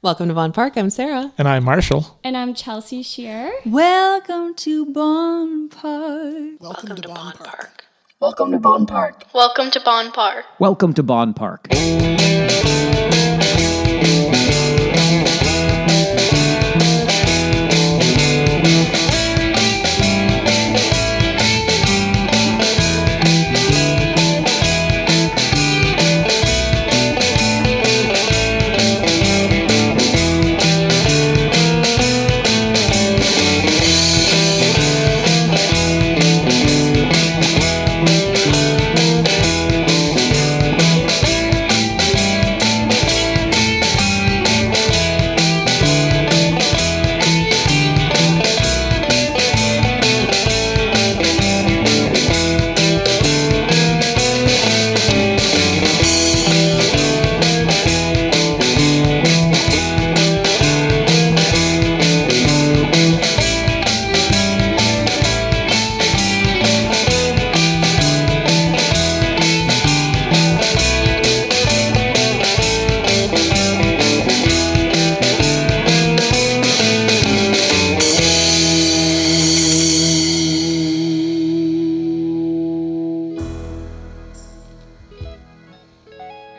Welcome to BONN PARK. I'm Sarah. And I'm Marshall. And I'm Chelsea Scherer. Welcome to BONN PARK. Welcome to BONN PARK. Welcome to BONN PARK. Welcome to BONN PARK. Welcome to BONN PARK.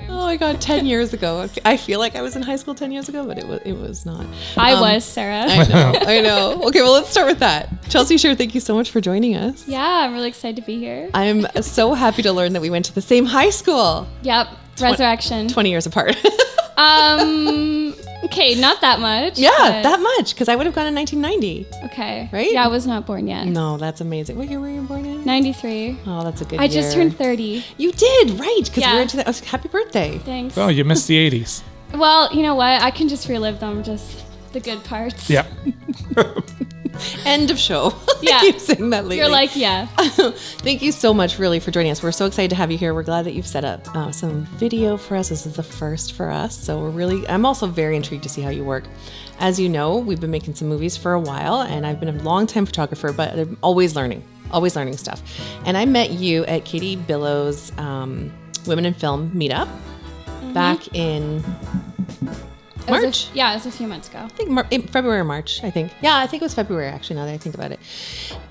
Oh my God, 10 years ago. I feel like I was in high school 10 years ago, but it was not. I was, Sarah. I know. Okay, well, let's start with that. Chelsea Scherer, thank you so much for joining us. Yeah, I'm really excited to be here. I'm so happy to learn that we went to the same high school. Yep, Resurrection. 20 years apart. Okay, not that much. Yeah, but- that much, because I would have gone in 1990. Okay. Right? Yeah, I was not born yet. No, that's amazing. What year were you born in? 93. Oh, that's a good I year. just turned 30. You did, right, because Yeah. we were into that. Happy birthday. Thanks. Oh, you missed the 80s. Well, you know what? I can just relive them, just the good parts. Yeah. End of show. Yeah. I keep saying that lately. You're like, yeah. Thank you so much, really, for joining us. We're so excited to have you here. We're glad that you've set up some video for us. This is the first for us. So I'm also very intrigued to see how you work. As you know, we've been making some movies for a while, and I've been a long-time photographer, but I'm always learning stuff. And I met you at Katie Billow's Women in Film meetup back in March. It was a few months ago. I think February or March, I think. Yeah, I think it was February, actually, now that I think about it.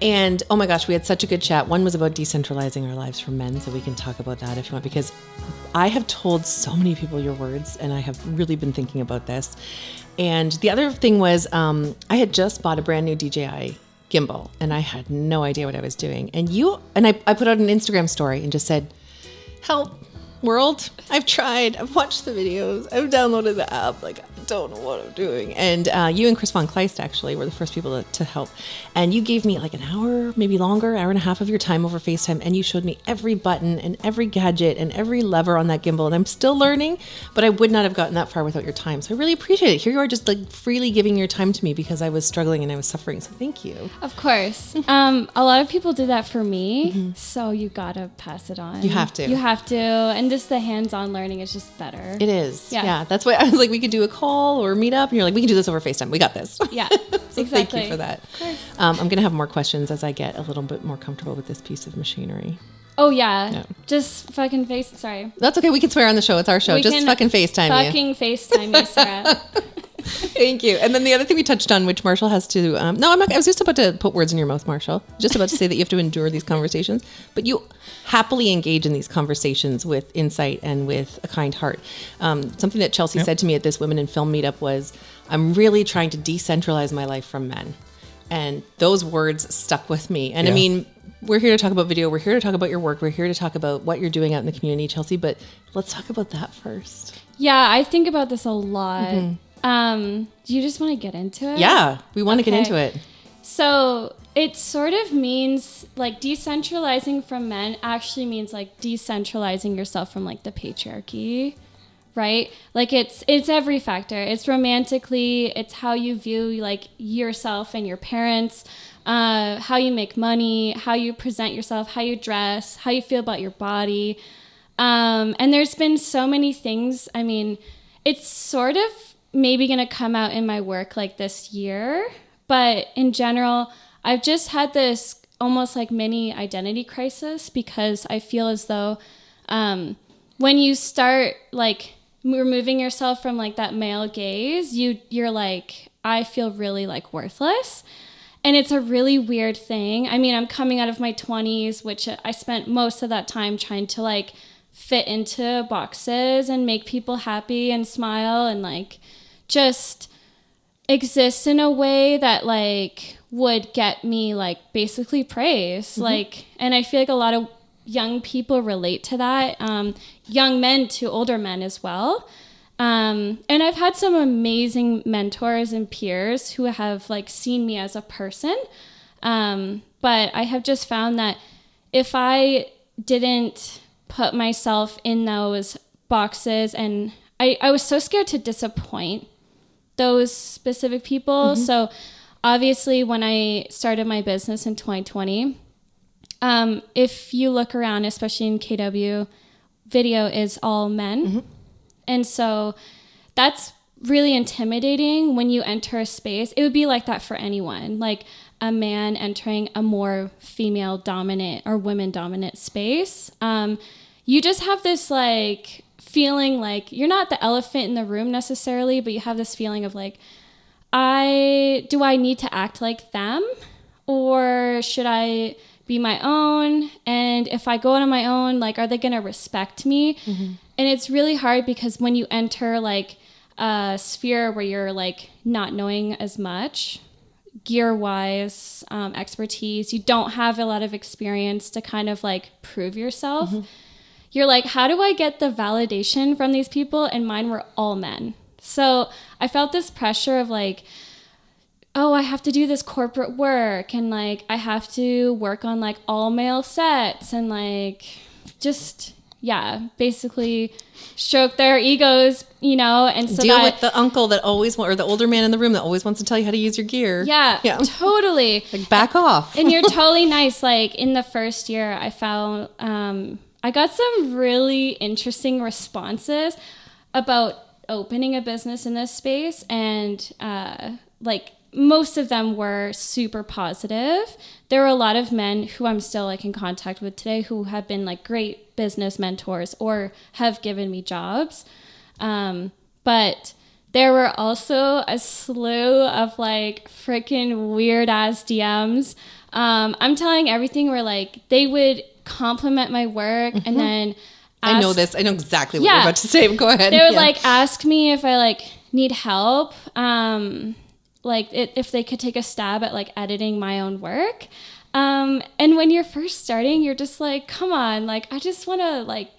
And oh my gosh, we had such a good chat. One was about decentralizing our lives from men, so we can talk about that if you want, because I have told so many people your words, and I have really been thinking about this. And the other thing was I had just bought a brand new DJI gimbal, and I had no idea what I was doing. And I put out an Instagram story and just said, help. World, I've tried. I've watched the videos. I've downloaded the app. Like, I don't know what I'm doing. And you and Chris von Kleist actually were the first people to help. And you gave me like an hour, maybe longer, hour and a half of your time over FaceTime. And you showed me every button and every gadget and every lever on that gimbal. And I'm still learning, but I would not have gotten that far without your time. So I really appreciate it. Here you are, just like freely giving your time to me because I was struggling and I was suffering. So thank you. Of course. A lot of people did that for me, so you gotta pass it on. You have to. You have to. And just the hands-on learning is just better. It is. Yeah. Yeah. That's why I was like, we could do a call or meet up. And you're like, we can do this over FaceTime. We got this. Yeah, So exactly. thank you for that. Of course. I'm going to have more questions as I get a little bit more comfortable with this piece of machinery. Oh, yeah. Yeah. Just fucking sorry. That's okay. We can swear on the show. It's our show. We Just can fucking FaceTime you. Fucking FaceTime you, Sarah. Thank you. And then the other thing we touched on, which Marshall has to, no, I'm not, I was just about to put words in your mouth, Marshall. Just about to say that you have to endure these conversations, but you happily engage in these conversations with insight and with a kind heart. Something that Chelsea said to me at this Women in Film meetup was, I'm really trying to decentralize my life from men. And those words stuck with me. And I mean, we're here to talk about video. We're here to talk about your work. We're here to talk about what you're doing out in the community, Chelsea, but let's talk about that first. Yeah, I think about this a lot. Do you just want to get into it? Yeah, we want to get into it. So it sort of means like decentralizing from men actually means like decentralizing yourself from like the patriarchy, right? Like it's every factor. It's romantically, it's how you view like yourself and your parents, how you make money, how you present yourself, how you dress, how you feel about your body. And there's been so many things. I mean, it's sort of maybe going to come out in my work like this year, but in general, I've just had this almost like mini identity crisis because I feel as though when you start like removing yourself from like that male gaze, you're like, I feel really like worthless. And it's a really weird thing. I mean, I'm coming out of my 20s, which I spent most of that time trying to like fit into boxes and make people happy and smile and like just exist in a way that like would get me like basically praise. Like, and I feel like a lot of young people relate to that, young men to older men as well. And I've had some amazing mentors and peers who have like seen me as a person. But I have just found that if I didn't put myself in those boxes, and I was so scared to disappoint those specific people. So obviously when I started my business in 2020, if you look around, especially in KW, video is all men. And so that's really intimidating when you enter a space. It would be like that for anyone, like a man entering a more female dominant or women dominant space. You just have this like feeling like you're not the elephant in the room necessarily, but you have this feeling of like, do I need to act like them, or should I be my own? And if I go on my own, like, are they going to respect me? And it's really hard because when you enter like a sphere where you're like not knowing as much gear wise, expertise, you don't have a lot of experience to kind of like prove yourself. You're like, how do I get the validation from these people? And mine were all men. So I felt this pressure of like, oh, I have to do this corporate work, and like I have to work on like all male sets, and like just, yeah, basically stroke their egos, you know, and so deal with the uncle that always or the older man in the room that always wants to tell you how to use your gear. Yeah. Totally. Like, back off. And you're totally nice. Like in the first year, I found I got some really interesting responses about opening a business in this space, and like most of them were super positive. There were a lot of men who I'm still like in contact with today who have been like great business mentors or have given me jobs. But there were also a slew of like freaking weird ass DMs. I'm telling everything where like they would compliment my work and then ask, I know this. I know exactly what you're about to say. But go ahead. They would like ask me if I like need help. Like if they could take a stab at like editing my own work. And when you're first starting, you're just like, come on, like, I just want to like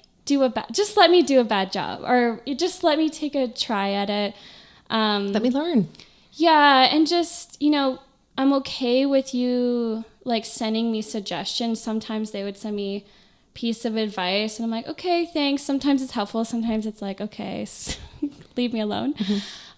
just let me do a bad job, or just let me take a try at it. Let me learn. Yeah. And just, you know, I'm okay with you like sending me suggestions. Sometimes they would send me piece of advice and I'm like, okay, thanks. Sometimes it's helpful. Sometimes it's like, okay, leave me alone.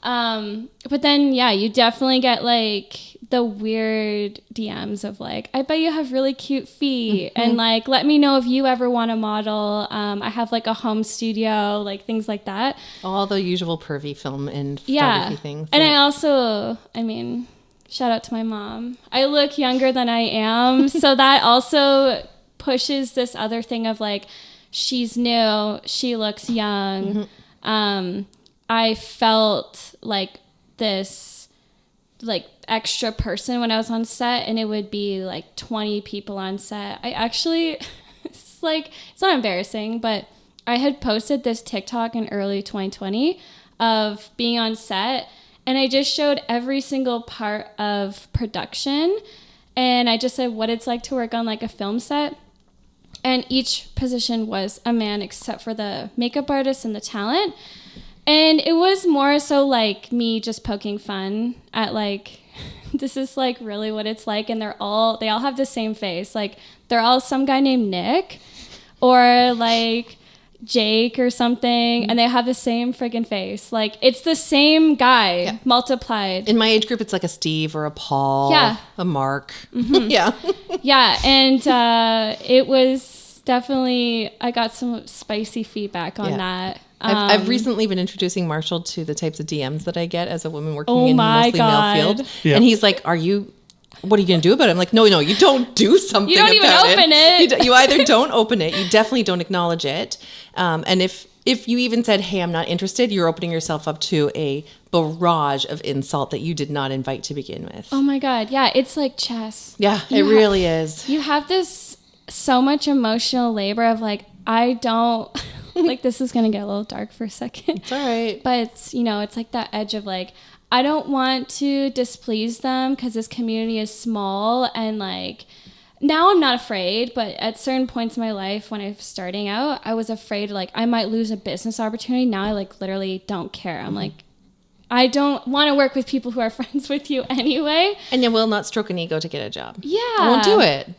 But then, yeah, you definitely get like the weird DMs of like, I bet you have really cute feet, and like, let me know if you ever want to model. I have like a home studio, like things like that. All the usual pervy film and photography things. And I also, I mean, shout out to my mom. I look younger than I am. So that also pushes this other thing of like, she's new, she looks young. I felt like this like extra person when I was on set, and it would be like 20 people on set. I actually, it's like, it's not embarrassing, but I had posted this TikTok in early 2020 of being on set, and I just showed every single part of production, and I just said what it's like to work on like a film set. And each position was a man except for the makeup artist and the talent. And it was more so like me just poking fun at like, this is like really what it's like. And they all have the same face. Like they're all some guy named Nick or like Jake or something. And they have the same friggin' face. Like it's the same guy multiplied. In my age group, it's like a Steve or a Paul, a Mark. Yeah. And it was definitely, I got some spicy feedback on that. I've recently been introducing Marshall to the types of DMs that I get as a woman working in a mostly male field. Yeah. And he's like, what are you going to do about it? I'm like, no, you don't do something about it. You don't even open it. You either don't open it, you definitely don't acknowledge it. And if if you even said, hey, I'm not interested, you're opening yourself up to a barrage of insult that you did not invite to begin with. Oh my God. Yeah. It's like chess. Yeah, it really is. You have this so much emotional labor of like, I don't like, this is going to get a little dark for a second. It's all right. But it's, it's like that edge of like, I don't want to displease them because this community is small. And like, now I'm not afraid, but at certain points in my life when I was starting out, I was afraid like I might lose a business opportunity. Now I like literally don't care. I'm like, I don't want to work with people who are friends with you anyway. And you will not stroke an ego to get a job. Yeah. I won't do it.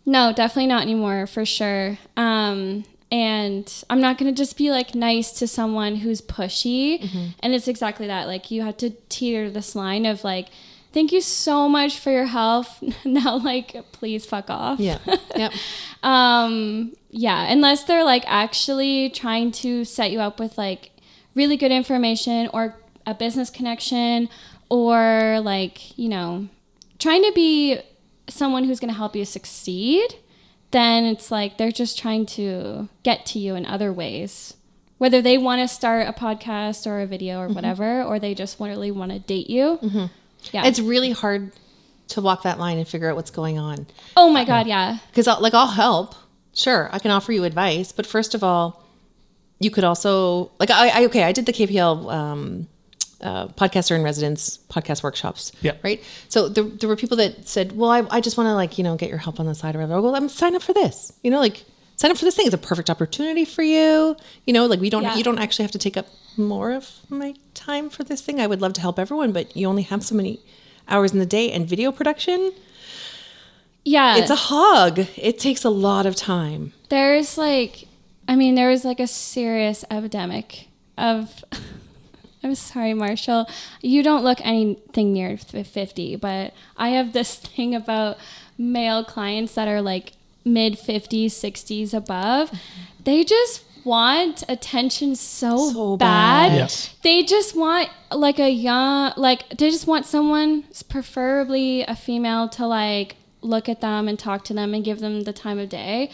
No, definitely not anymore, for sure. And I'm not going to just be like nice to someone who's pushy. And it's exactly that. Like you have to teeter this line of like, thank you so much for your help. Now, like, please fuck off. Yeah. Yep. Yeah. Unless they're like actually trying to set you up with like really good information or a business connection or like, trying to be someone who's going to help you succeed, then it's like they're just trying to get to you in other ways. Whether they want to start a podcast or a video or whatever, or they just really want to date you. Yeah. It's really hard to walk that line and figure out what's going on. Oh my God, yeah. Because I'll help. Sure, I can offer you advice. But first of all, you could also, like, I did the KPL podcaster in residence podcast workshops. Yeah. Right. So there were people that said, well, I just want to like, get your help on the side or whatever. Well, sign up for this, sign up for this thing. It's a perfect opportunity for you. Like you don't actually have to take up more of my time for this thing. I would love to help everyone, but you only have so many hours in the day, and video production. Yeah. It's a hog. It takes a lot of time. There was like a serious epidemic of, I'm sorry, Marshall, you don't look anything near 50, but I have this thing about male clients that are like mid 50s, 60s above. They just want attention so bad. Yes. They just want like they just want someone, preferably a female, to like look at them and talk to them and give them the time of day.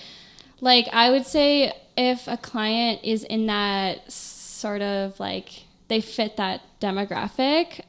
Like I would say if a client is in that sort of like, they fit that demographic,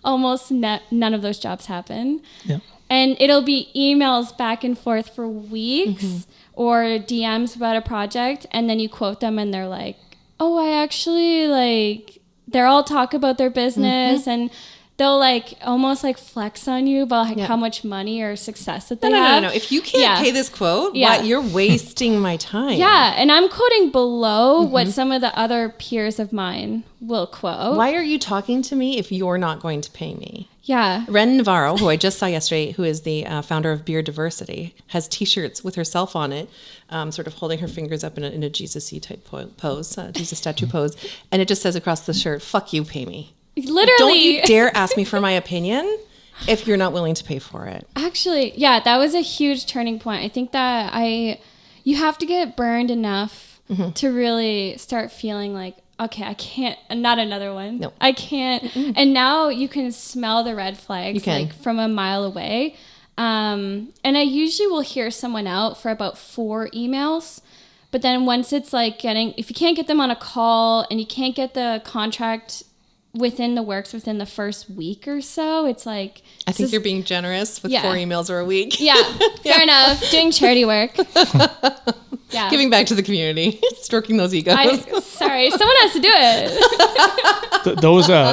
almost none of those jobs happen. Yeah. And it'll be emails back and forth for weeks or DMs about a project. And then you quote them and they're like, oh, I actually like, they're all talk about their business and they'll like almost like flex on you about like how much money or success that they have. No. If you can't pay this quote, why, you're wasting my time. Yeah. And I'm quoting below what some of the other peers of mine will quote. Why are you talking to me if you're not going to pay me? Yeah. Ren Navarro, who I just saw yesterday, who is the founder of Beer Diversity, has T-shirts with herself on it, sort of holding her fingers up in a Jesus-y type pose, Jesus statue pose. And it just says across the shirt, fuck you, pay me. Literally. Don't you dare ask me for my opinion if you're not willing to pay for it. Actually, yeah, that was a huge turning point. I think that you have to get burned enough to really start feeling like, okay, I can't, not another one. No. I can't. And now you can smell the red flags like from a mile away. And I usually will hear someone out for about 4 emails. But then once it's like if you can't get them on a call and you can't get the contract within the first week or so, it's like, I think you're being generous with 4 emails or a week. Yeah, fair enough. Doing charity work. Yeah. Giving back to the community, stroking those egos. Sorry, someone has to do it.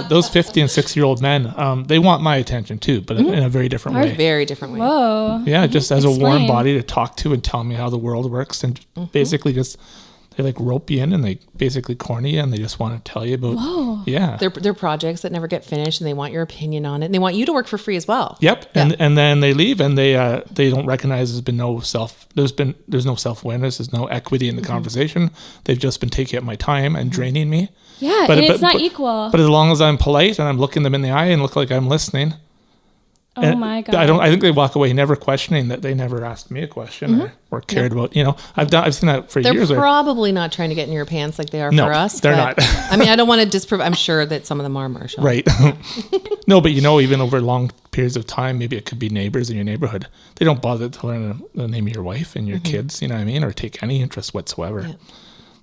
Those 50 and 60-year-old men, they want my attention too, but in a very different way. Very different way. Whoa. Yeah, just as a warm body to talk to and tell me how the world works, and basically just they like rope you in and they basically corner you and they just want to tell you about. Whoa. Yeah. They're projects that never get finished and they want your opinion on it. And they want you to work for free as well. Yep. Yeah. And then they leave and they don't recognize there's no self-awareness, there's no equity in the conversation. They've just been taking up my time and draining me. Yeah, and it's not equal. But as long as I'm polite and I'm looking them in the eye and look like I'm listening. Oh my God. I think they walk away never questioning that they never asked me a question or cared about, I've seen that for years. They're probably not trying to get in your pants like they are for us. They're not. I mean, I don't want to disprove. I'm sure that some of them are, Marshall. Right. No, but even over long periods of time, maybe it could be neighbors in your neighborhood. They don't bother to learn the name of your wife and your kids, you know what I mean? Or take any interest whatsoever. Yeah.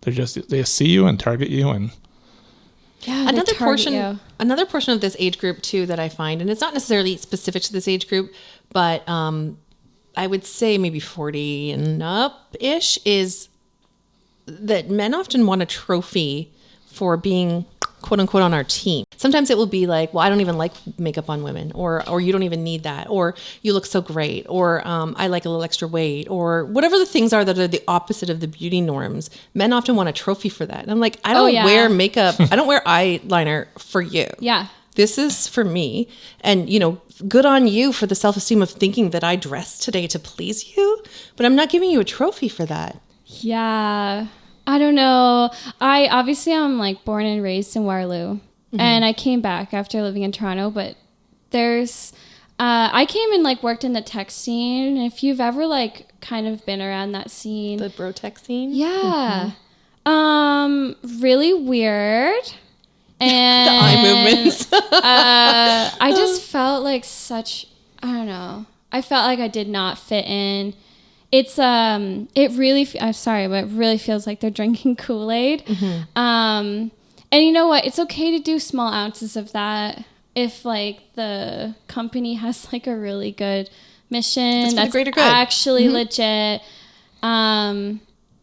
they see you and target you, and Yeah. Another portion of this age group too that I find, and it's not necessarily specific to this age group, but I would say maybe 40 and up ish, is that men often want a trophy for being quote unquote on our team. Sometimes it will be like, well, I don't even like makeup on women, or you don't even need that, or you look so great, or I like a little extra weight, or whatever the things are that are the opposite of the beauty norms. Men often want a trophy for that. And I'm like, I don't wear makeup. I don't wear eyeliner for you. Yeah. This is for me. And, good on you for the self-esteem of thinking that I dressed today to please you, but I'm not giving you a trophy for that. Yeah. I don't know. I'm like born and raised in Waterloo, and I came back after living in Toronto, but I came and like worked in the tech scene. If you've ever like kind of been around that scene, The bro tech scene? yeah. Really weird. And The eye movements. I just felt like I don't know. I felt like I did not fit in. It's I'm sorry, but it really feels like they're drinking Kool-Aid. And you know what? It's okay to do small ounces of that if like the company has like a really good mission that's greater good. actually legit. And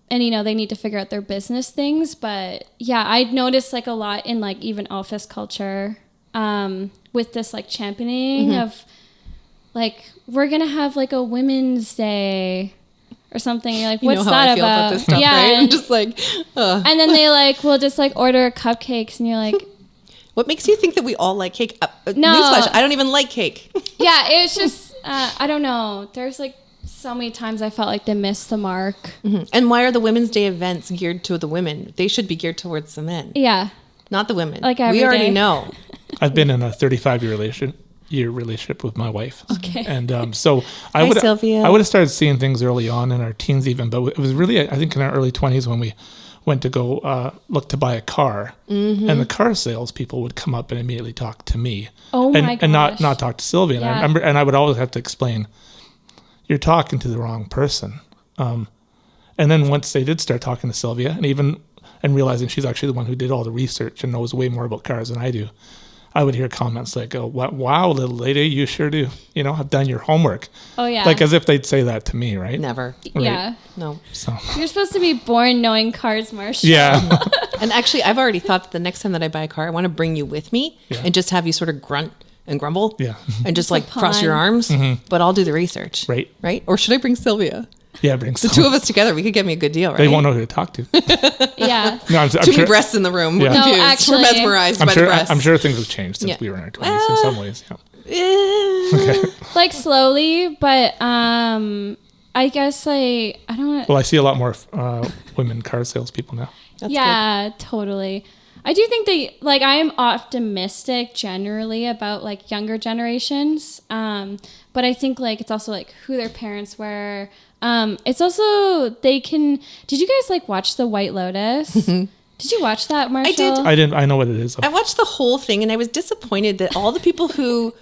they need to figure out their business things. But yeah, I'd noticed like a lot in like even office culture with this like championing of like, we're going to have like a women's day or something. You're like, what's that about? This stuff, yeah. right? And, I'm just like, and then they like, will just like order cupcakes and you're like, what makes you think that we all like cake? No. Newsflash, I don't even like cake. yeah, it was just, I don't know. There's like so many times I felt like they missed the mark. And why are the Women's Day events geared to the women? They should be geared towards the men, Yeah. not the women. Like every we already day. know. I've been in a 35-year relationship with my wife. Okay. And so I Hi, would Sylvia. I would have started seeing things early on in our teens even, but it was really, I think, in our early 20s when we went to go look to buy a car, and the car sales people would come up and immediately talk to me. Oh my gosh. And not talk to Sylvia. And I Yeah. remember, and I would always have to explain, you're talking to the wrong person. And then once they did start talking to Sylvia, and realizing she's actually the one who did all the research and knows way more about cars than I do, I would hear comments like, "Oh, wow, little lady, you sure do. Have done your homework." Oh, yeah. Like as if they'd say that to me, right? Never. Right. Yeah. No. So You're supposed to be born knowing cars, Marshall. yeah, And actually, I've already thought that the next time that I buy a car, I want to bring you with me and just have you sort of grunt and grumble. Yeah. And just like a cross your pun. arms. But I'll do the research. Right. Right? Or should I bring Sylvia? yeah. Bring The two of us together, we could get me a good deal, right? They won't know who to talk to. Yeah. No, I'm Too many sure. breasts in the room. We're Yeah. No, confused. actually- We're mesmerized I'm by the sure. breasts. I'm sure things have changed since Yeah. we were in our 20s in some ways. Yeah. Eh. Like slowly, but I guess like, I don't Well, I see a lot more women car salespeople now. That's yeah, totally. I do think that I am optimistic generally about like younger generations. But I think like it's also like who their parents were. It's also did you guys like watch The White Lotus? Did you watch that, Marshall? did. I didn't. I know what it is. I watched the whole thing and I was disappointed that all the people who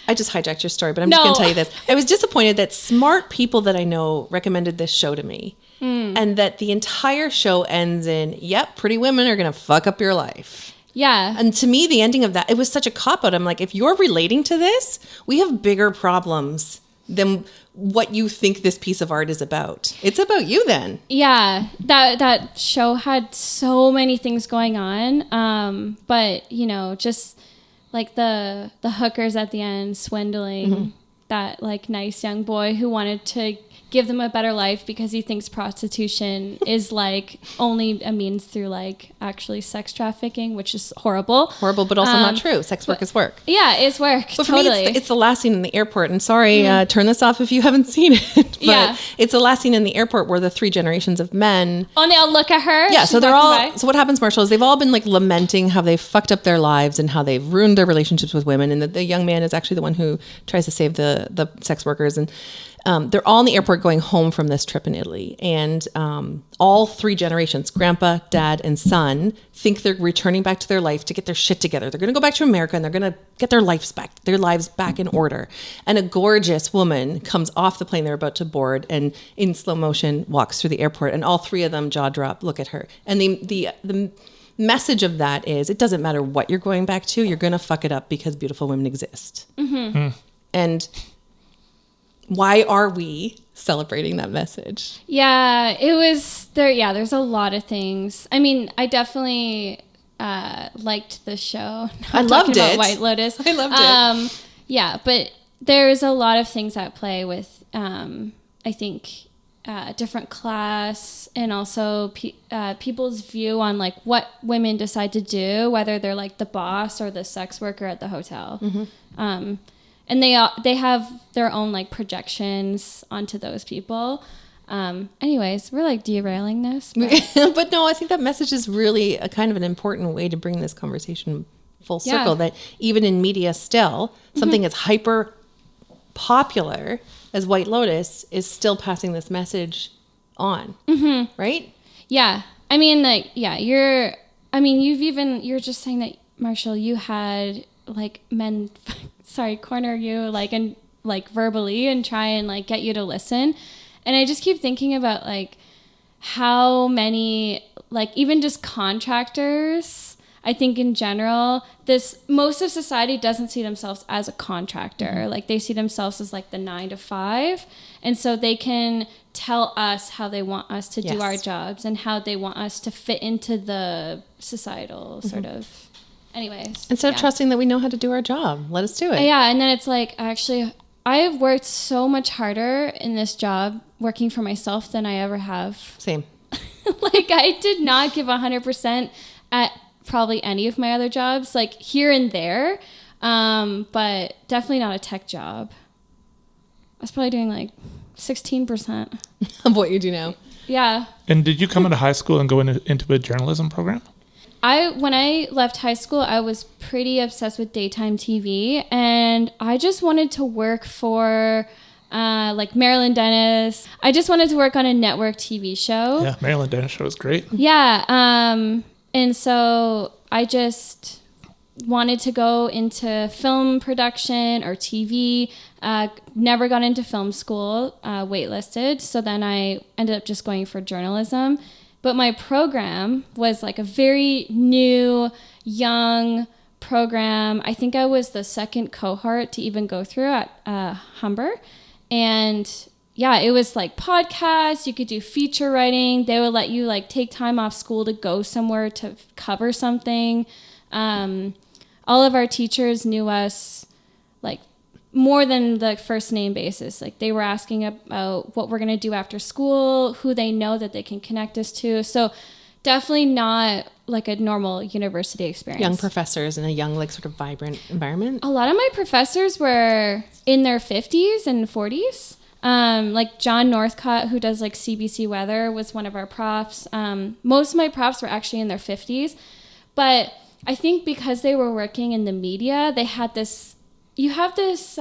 I just hijacked your story, but I'm just No. going to tell you this. I was disappointed that smart people that I know recommended this show to me. And that the entire show ends in, yep, pretty women are going to fuck up your life. Yeah. And to me, the ending of that, it was such a cop-out. I'm like, if you're relating to this, we have bigger problems than what you think this piece of art is about. It's about you then. Yeah, that show had so many things going on, but just like the hookers at the end swindling that like nice young boy who wanted to give them a better life because he thinks prostitution is like only a means through like actually sex trafficking, which is horrible. Horrible, but also not true. Sex work is work. Yeah, it's work. But for totally. me, it's the last scene in the airport. And sorry, turn this off if you haven't seen it. But Yeah. it's the last scene in the airport where the three generations of men. Oh, and they all look at her. Yeah, She's so they're walking all. by. So what happens, Marshall, is they've all been like lamenting how they fucked up their lives and how they've ruined their relationships with women, and that the young man is actually the one who tries to save the the sex workers, and they're all in the airport going home from this trip in Italy. And all 3 generations, grandpa, dad, and son, think they're returning back to their life to get their shit together. They're going to go back to America and they're going to get their lives back in order. And a gorgeous woman comes off the plane they're about to board and in slow motion walks through the airport, and all 3 of them jaw drop, look at her. And the message of that is, it doesn't matter what you're going back to, you're going to fuck it up because beautiful women exist. And why are we celebrating that message? Yeah, it was there. Yeah, there's a lot of things. I mean, I definitely liked the show. I loved it. White Lotus. I loved it. Yeah, but there's a lot of things at play with, I think, different class, and also people's view on like what women decide to do, whether they're like the boss or the sex worker at the hotel. And they have their own like projections onto those people. Anyways, we're like derailing this. But no, I think that message is really a kind of an important way to bring this conversation full circle, that even in media still, something as hyper popular as White Lotus is still passing this message on. Right? Yeah. I mean, like, yeah, you're just saying that, Marshall, you had like men corner you like and like verbally and try and like get you to listen. And I just keep thinking about like how many, like, even just contractors, I think in general, most of society doesn't see themselves as a contractor. Like they see themselves as like the 9 to 5. And so they can tell us how they want us to do our jobs and how they want us to fit into the societal sort of. Anyways. Instead of trusting that we know how to do our job, let us do it. Yeah. And then it's like, actually, I have worked so much harder in this job working for myself than I ever have. Same. Like I did not give 100% at probably any of my other jobs, like here and there. But definitely not a tech job. I was probably doing like 16% of what you do now. Yeah. And did you come out of high school and go into a journalism program? When I left high school, I was pretty obsessed with daytime TV, and I just wanted to work for like Marilyn Dennis. I just wanted to work on a network TV show. Yeah, Marilyn Dennis show was great. Yeah, and so I just wanted to go into film production or TV. Never got into film school, waitlisted. So then I ended up just going for journalism. But my program was like a very new, young program. I think I was the second cohort to even go through at Humber. And yeah, it was like podcasts. You could do feature writing. They would let you like take time off school to go somewhere to cover something. All of our teachers knew us like more than the first name basis. Like they were asking about what we're going to do after school, who they know that they can connect us to. So definitely not like a normal university experience. Young professors in a young, like sort of vibrant environment. A lot of my professors were in their 50s and 40s. Like John Northcott, who does like CBC weather, was one of our profs. Most of my profs were actually in their 50s, but I think because they were working in the media, they had this, you have this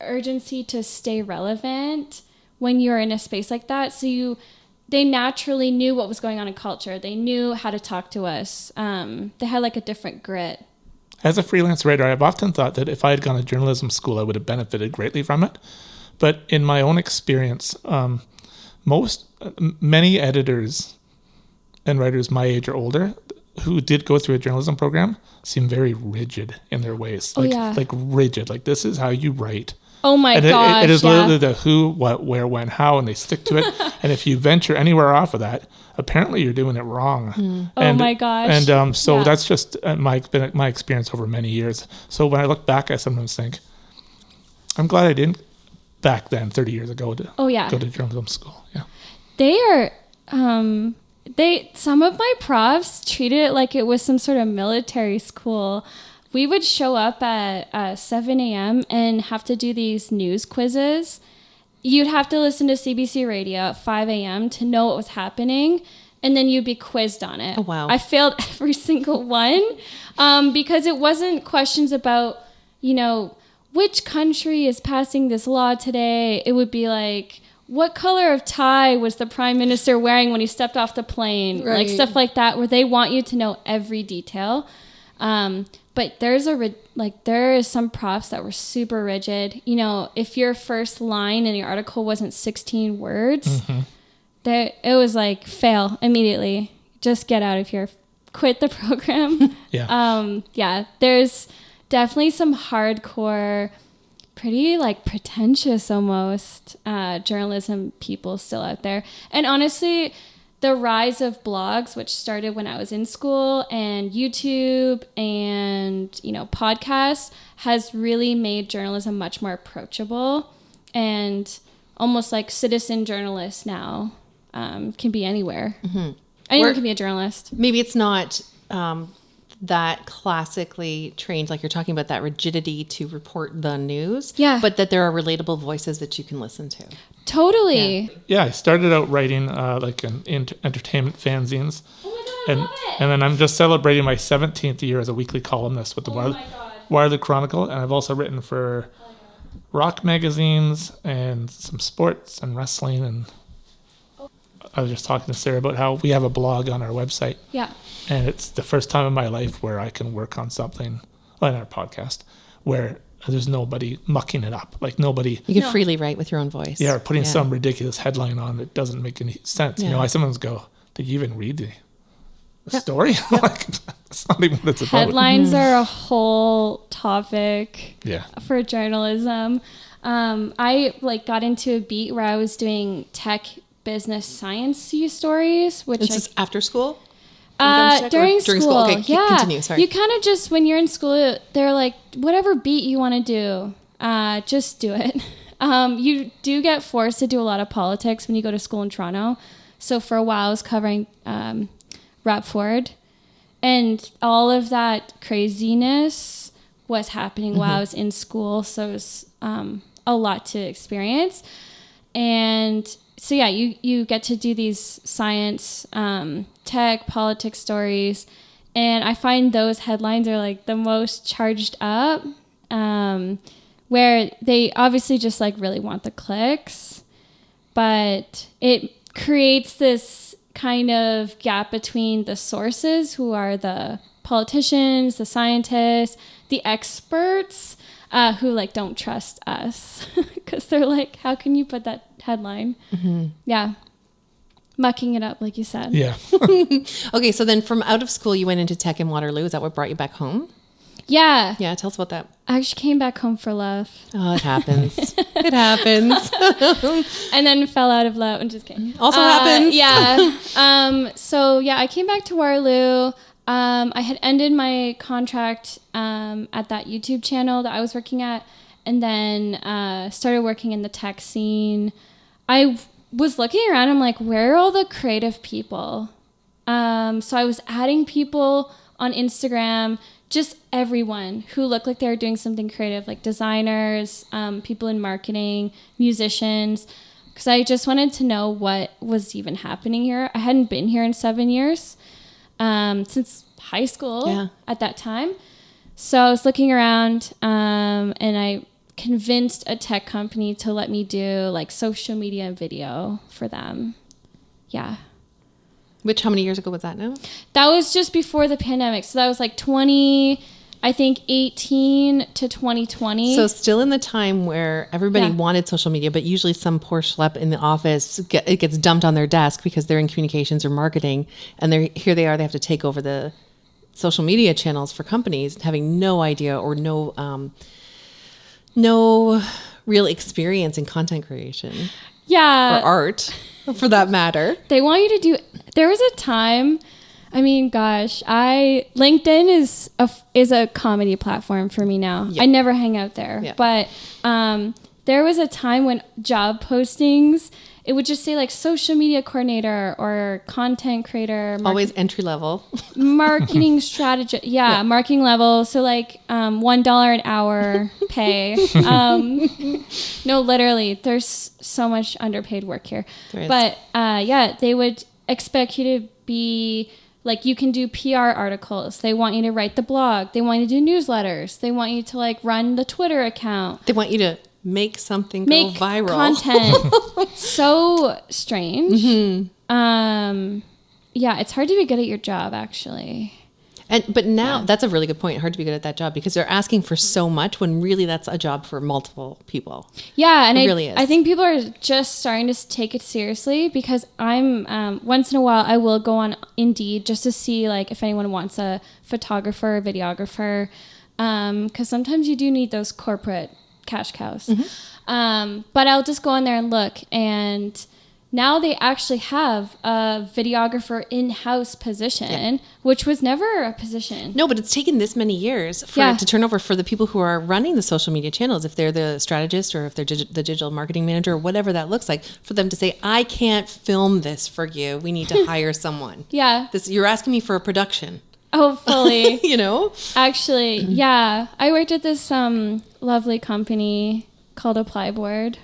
urgency to stay relevant when you're in a space like that. So they naturally knew what was going on in culture. They knew how to talk to us. They had like a different grit. As a freelance writer, I've often thought that if I had gone to journalism school, I would have benefited greatly from it. But in my own experience, many editors and writers my age or older who did go through a journalism program seem very rigid in their ways. Like rigid. Like, this is how you write. Oh my gosh. It is literally the who, what, where, when, how, and they stick to it. And if you venture anywhere off of that, apparently you're doing it wrong. Oh my gosh. And so that's just my experience over many years. So when I look back, I sometimes think, I'm glad I didn't back then, 30 years ago, to go to journalism school. Yeah. They are... some of my profs treated it like it was some sort of military school. We would show up at 7 a.m. and have to do these news quizzes. You'd have to listen to CBC radio at 5 a.m. to know what was happening, and then you'd be quizzed on it. Oh, wow. I failed every single one because it wasn't questions about, which country is passing this law today? It would be like, what color of tie was the prime minister wearing when he stepped off the plane? Right. Like stuff like that, where they want you to know every detail. But there is some prompts that were super rigid. You know, if your first line in your article wasn't 16 words, it was like fail immediately. Just get out of here. Quit the program. Yeah. There's definitely some hardcore, pretty like pretentious almost journalism people still out there. And honestly, the rise of blogs, which started when I was in school, and YouTube and, you know, podcasts, has really made journalism much more approachable, and almost like citizen journalists now can be anywhere. Anyone can be a journalist. Maybe it's not that classically trained, like you're talking about, that rigidity to report the news, but that there are relatable voices that you can listen to. Totally. Yeah, I started out writing like entertainment fanzines. Oh my God, I love it. And then I'm just celebrating my 17th year as a weekly columnist with the Wireless Chronicle. And I've also written for rock magazines and some sports and wrestling. And I was just talking to Sarah about how we have a blog on our website. Yeah. And it's the first time in my life where I can work on something, on our podcast, where there's nobody mucking it up. Like nobody... You can freely write with your own voice. Yeah, or putting some ridiculous headline on that doesn't make any sense. Yeah. You know, I sometimes go, did you even read the story? Like, that's not even what it's about. Headlines are a whole topic Yeah. for journalism. I like got into a beat where I was doing tech, business, science stories, which This is after school? during school. Okay, yeah. continue. Sorry. You kind of just, when you're in school, they're like, whatever beat you want to do, just do it. You do get forced to do a lot of politics when you go to school in Toronto. So for a while I was covering Rapford, and all of that craziness was happening while I was in school. So it was a lot to experience. And so yeah, you get to do these science, tech, politics stories, and I find those headlines are like the most charged up, where they obviously just like really want the clicks, but it creates this kind of gap between the sources, who are the politicians, the scientists, the experts, who like don't trust us because they're like, how can you put that headline? Yeah. Mucking it up, like you said. Yeah. Okay, so then from out of school, you went into tech in Waterloo. Is that what brought you back home? Yeah. Yeah, tell us about that. I actually came back home for love. Oh, it happens. It happens. And then fell out of love. I'm just kidding. Also happens. Yeah. So yeah, I came back to Waterloo. I had ended my contract at that YouTube channel that I was working at, and then started working in the tech scene. I was looking around. I'm like, where are all the creative people? So I was adding people on Instagram, just everyone who looked like they were doing something creative, like designers, people in marketing, musicians, because I just wanted to know what was even happening here. I hadn't been here in 7 years, since high school at that time. So I was looking around, and I convinced a tech company to let me do like social media and video for them. Yeah. Which, how many years ago was that now? That was just before the pandemic. So that was like 18 to 2020. So still in the time where everybody wanted social media, but usually some poor schlep in the office, it gets dumped on their desk because they're in communications or marketing, and here they are, they have to take over the social media channels for companies, having no idea or no real experience in content creation. Yeah. Or art, for that matter. They want you to do... There was a time... I mean, gosh, LinkedIn is a comedy platform for me now. Yep. I never hang out there. Yep. But there was a time when job postings, it would just say like social media coordinator or content creator. Always entry level. Marketing strategist. Yeah, marketing level. So like $1 an hour pay. No, literally, there's so much underpaid work here. But yeah, they would expect you to be Like you can do PR articles. They want you to write the blog. They want you to do newsletters. They want you to like run the Twitter account. They want you to make something go Make viral. content. So strange. Yeah, it's hard to be good at your job actually. But now that's a really good point. Hard to be good at that job because they're asking for so much when really that's a job for multiple people. Yeah, and It really is. I think people are just starting to take it seriously because I'm once in a while I will go on Indeed just to see like if anyone wants a photographer or videographer, because sometimes you do need those corporate cash cows. But I'll just go on there and look, and now they actually have a videographer in-house position, which was never a position. No, but it's taken this many years for it to turn over for the people who are running the social media channels, if they're the strategist or if they're the digital marketing manager or whatever that looks like, for them to say, I can't film this for you. We need to hire someone. Yeah. You're asking me for a production. Oh, fully. You know? Actually, yeah. I worked at this lovely company called Applyboard.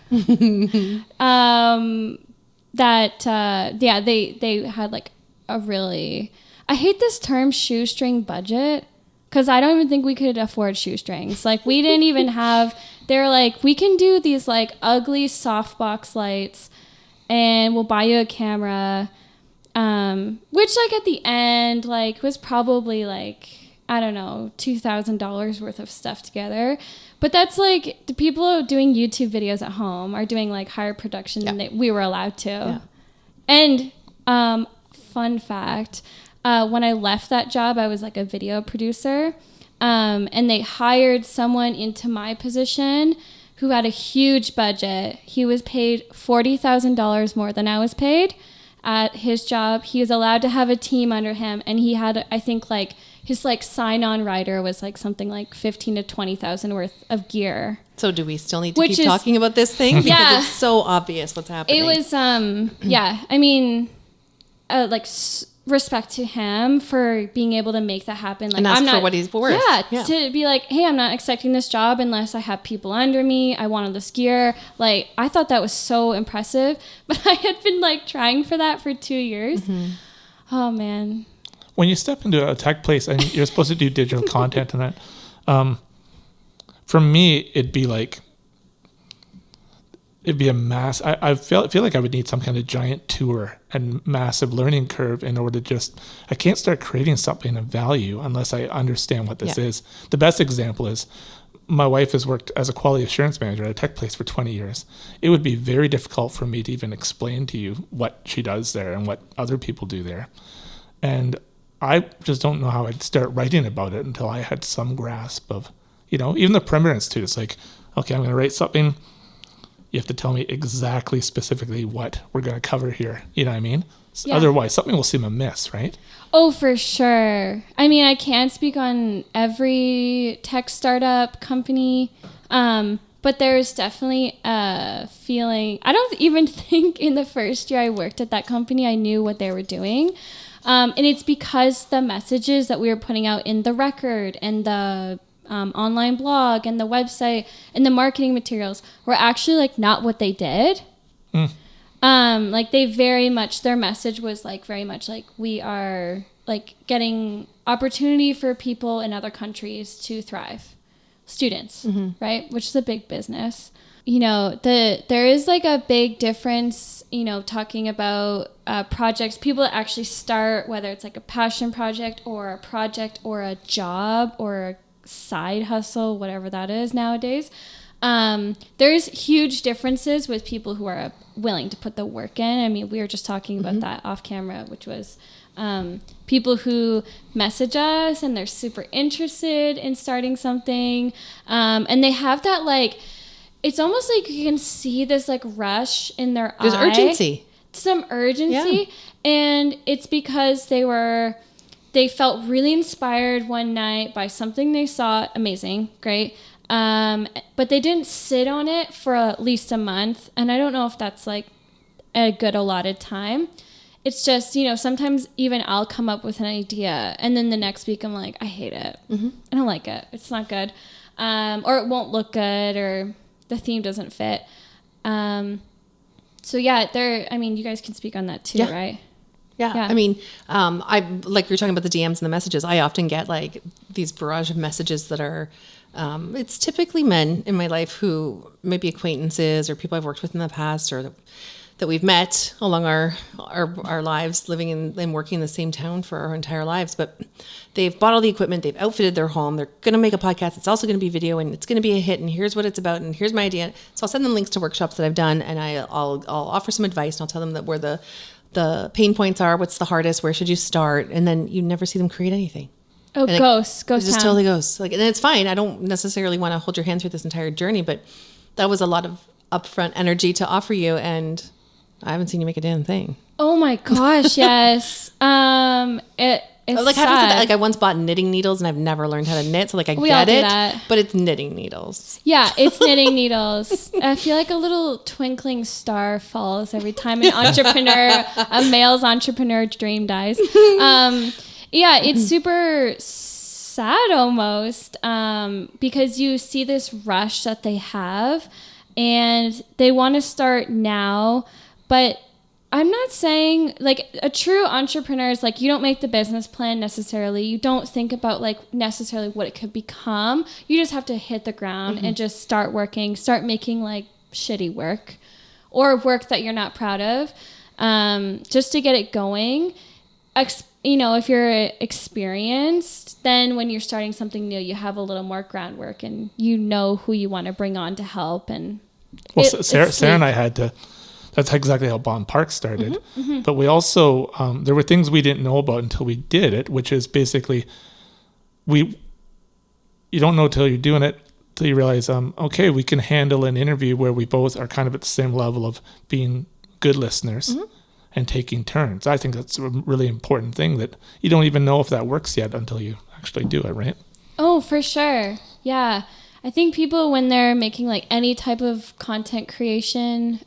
They had like a really, I hate this term shoestring budget because I don't even think we could afford shoestrings. Like we didn't even have, they're like, we can do these like ugly softbox lights and we'll buy you a camera, which like at the end like was probably like, I don't know, $2,000 worth of stuff together. But that's like the people doing YouTube videos at home are doing like higher production than we were allowed to. Yeah. And fun fact, when I left that job, I was like a video producer, and they hired someone into my position who had a huge budget. He was paid $40,000 more than I was paid at his job. He was allowed to have a team under him, and he had, I think, like his like sign-on rider was like something like 15 to 20,000 worth of gear. So do we still need to keep talking about this thing? Because it's so obvious what's happening. It was, yeah, I mean, respect to him for being able to make that happen. Like, and ask for what he's worth. Yeah, to be like, hey, I'm not accepting this job unless I have people under me. I wanted this gear. Like, I thought that was so impressive. But I had been like trying for that for 2 years. Oh, man. When you step into a tech place and you're supposed to do digital content and that, for me, it'd be a mass. I feel like I would need some kind of giant tour and massive learning curve in order to I can't start creating something of value unless I understand what this is. The best example is my wife has worked as a quality assurance manager at a tech place for 20 years. It would be very difficult for me to even explain to you what she does there and what other people do there. And I just don't know how I'd start writing about it until I had some grasp of, even the Perimeter Institute. It's like, okay, I'm going to write something. You have to tell me exactly, specifically what we're going to cover here. You know what I mean? Yeah. Otherwise, something will seem amiss, right? Oh, for sure. I mean, I can't speak on every tech startup company, but there's definitely a feeling. I don't even think in the first year I worked at that company, I knew what they were doing. And it's because the messages that we were putting out in the record and the online blog and the website and the marketing materials were actually like not what they did. Like they very much, their message was like very much like we are like getting opportunity for people in other countries to thrive, students, right? Which is a big business. There is like a big difference, talking about projects, people that actually start, whether it's like a passion project or a job or a side hustle, whatever that is nowadays. There's huge differences with people who are willing to put the work in. I mean, we were just talking about that off camera, which was people who message us and they're super interested in starting something. And they have that like, it's almost like you can see this like rush in their eye. There's urgency. Some urgency. Yeah. And it's because they felt really inspired one night by something they saw. Amazing. Great. But they didn't sit on it for at least a month. And I don't know if that's like a good allotted time. It's just, sometimes even I'll come up with an idea and then the next week I'm like, I hate it. I don't like it. It's not good. Or it won't look good or the theme doesn't fit. So yeah, you guys can speak on that too, right? Yeah. Yeah. I mean, I like you're talking about the DMs and the messages. I often get like these barrage of messages that are, it's typically men in my life who may be acquaintances or people I've worked with in the past or that we've met along our lives, living and working in the same town for our entire lives. But they've bought all the equipment, they've outfitted their home, they're going to make a podcast. It's also going to be video and it's going to be a hit. And here's what it's about. And here's my idea. So I'll send them links to workshops that I've done and I'll offer some advice and I'll tell them that where the pain points are, what's the hardest, where should you start? And then you never see them create anything. Oh, And ghost It just town. totally goes. Like, and it's fine. I don't necessarily want to hold your hand through this entire journey, but that was a lot of upfront energy to offer you. And I haven't seen you make a damn thing. Oh my gosh, yes. It's Like, sad. like I once bought knitting needles and I've never learned how to knit. So like I We all get do it, that. but it's knitting needles. Yeah, it's knitting needles. I feel like a little twinkling star falls every time a male's entrepreneur dream dies. Yeah, it's super sad almost because you see this rush that they have and they want to start now, but I'm not saying like a true entrepreneur is like you don't make the business plan necessarily. You don't think about like necessarily what it could become. You just have to hit the ground and just start working, start making like shitty work or work that you're not proud of just to get it going. If you're experienced, then when you're starting something new, you have a little more groundwork and you know who you want to bring on to help. And Sarah and I had to. That's exactly how BONN PARK started. But we also, there were things we didn't know about until we did it, which is basically, you don't know till you're doing it, till you realize, okay, we can handle an interview where we both are kind of at the same level of being good listeners and taking turns. I think that's a really important thing that you don't even know if that works yet until you actually do it, right? Oh, for sure. Yeah. I think people, when they're making like any type of content creation,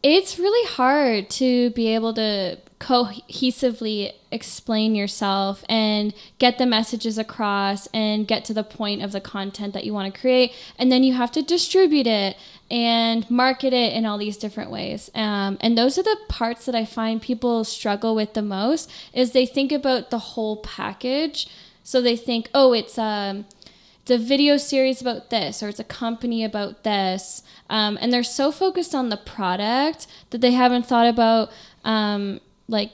it's really hard to be able to cohesively explain yourself and get the messages across and get to the point of the content that you want to create. And then you have to distribute it and market it in all these different ways. And those are the parts that I find people struggle with the most is they think about the whole package. So they think, oh, it's a video series about this, or it's a company about this. And they're so focused on the product that they haven't thought about like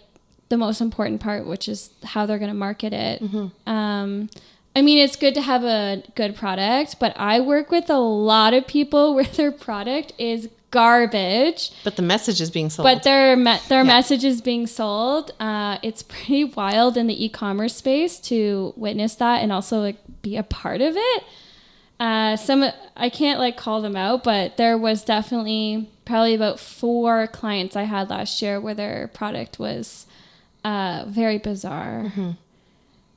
the most important part, which is how they're going to market it. I mean, it's good to have a good product, but I work with a lot of people where their product is garbage. But the message is being sold. But their message is being sold. It's pretty wild in the e-commerce space to witness that and also like be a part of it. I can't like call them out, but there was definitely probably about 4 clients I had last year where their product was very bizarre.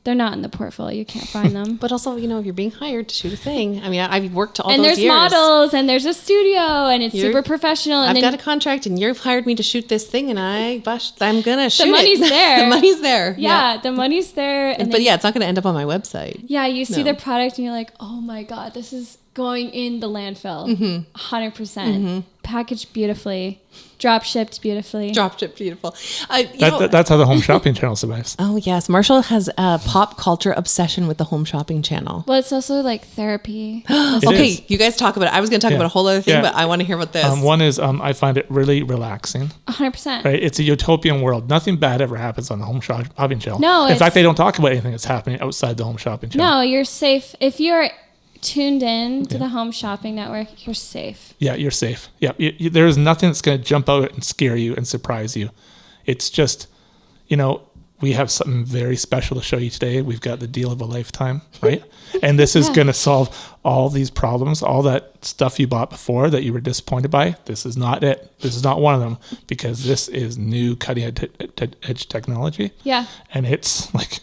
They're not in the portfolio. You can't find them. But also, if you're being hired to shoot a thing, I mean, I've worked all And those there's years. models and there's a studio and it's super professional. And I've then got a contract and you've hired me to shoot this thing and I'm going to shoot it. the money's there. The money's there. Yeah, the money's there. And But then, yeah, it's not going to end up on my website. yeah, you see No. the product and you're like, oh my God, this is going in the landfill. 100%. Packaged beautifully. Drop shipped beautifully. Dropped it beautiful. That's how the home shopping channel survives. Oh, yes. Marshall has a pop culture obsession with the home shopping channel. Well, it's also like therapy. Okay, is. you guys talk about it. I was going to talk Yeah. about a whole other thing, Yeah. but I want to hear about this. One is I find it really relaxing. 100%. Right? It's a utopian world. Nothing bad ever happens on the home shopping channel. No, in it's- fact, they don't talk about anything that's happening outside the home shopping channel. No, you're safe. If you're tuned in to the Home Shopping Network, you're safe. Yeah, you're safe. Yeah, there is nothing that's going to jump out and scare you and surprise you. It's just, we have something very special to show you today. We've got the deal of a lifetime, right? And this is going to solve all these problems, all that stuff you bought before that you were disappointed by. This is not it. This is not one of them because this is new cutting edge technology. Yeah. And it's like,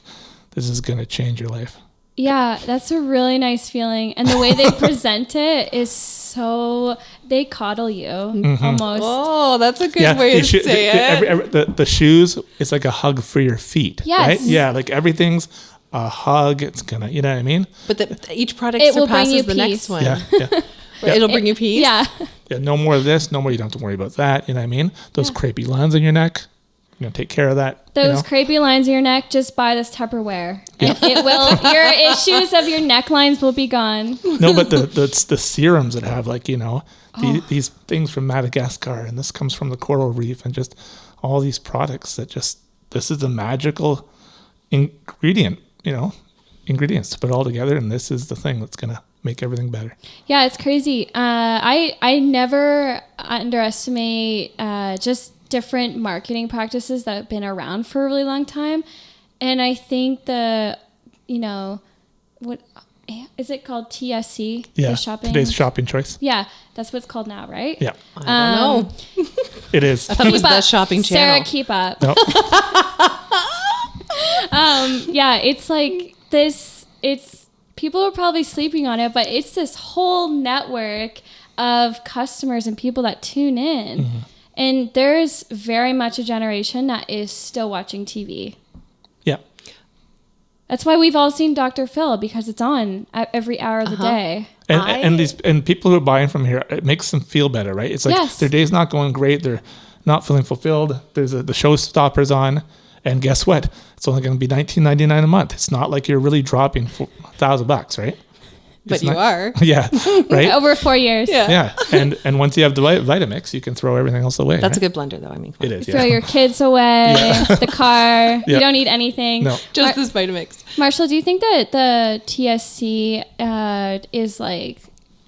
this is going to change your life. Yeah, that's a really nice feeling. And the way they present it is so, they coddle you almost. Oh, that's a good way to say it. The shoes, it's like a hug for your feet. Yes. Right? Yeah, like everything's a hug. It's going to, you know what I mean? But each product It will bring you surpasses the peace. next one. Yeah. It'll bring you peace. Yeah. Yeah, no more of this. No more. You don't have to worry about that. You know what I mean? Those crepey lines on your neck. going to take care of that. Those crepey lines in your neck, just buy this Tupperware. And it will, your issues of your necklines will be gone. No, but the serums that have these things from Madagascar, and this comes from the coral reef, and just all these products that this is a magical ingredients to put all together, and this is the thing that's going to make everything better. Yeah, it's crazy. I never underestimate just different marketing practices that have been around for a really long time. And I think what is it called? TSC? Yeah, The shopping? today's shopping choice. Yeah, that's what it's called now, right? Yeah. I don't know. It is. I thought it was Keep the up. shopping channel. Sarah, keep up. No. Yeah, it's like this, people are probably sleeping on it, but it's this whole network of customers and people that tune in. Mm-hmm. And there's very much a generation that is still watching TV. Yeah. That's why we've all seen Dr. Phil, because it's on at every hour of the day. And people who are buying from here, it makes them feel better, right? It's like their day's not going great. They're not feeling fulfilled. There's the showstoppers on. And guess what? It's only going to be $19.99 a month. It's not like you're really dropping $1,000, right? But you are. Yeah, right? Over 4 years. Yeah. And once you have the Vitamix, you can throw everything else away. That's right? a good blender, though. I mean, It is, Throw your kids away, the car. Yeah. You don't need anything. No. just this Vitamix. Marshall, do you think that the TSC is like,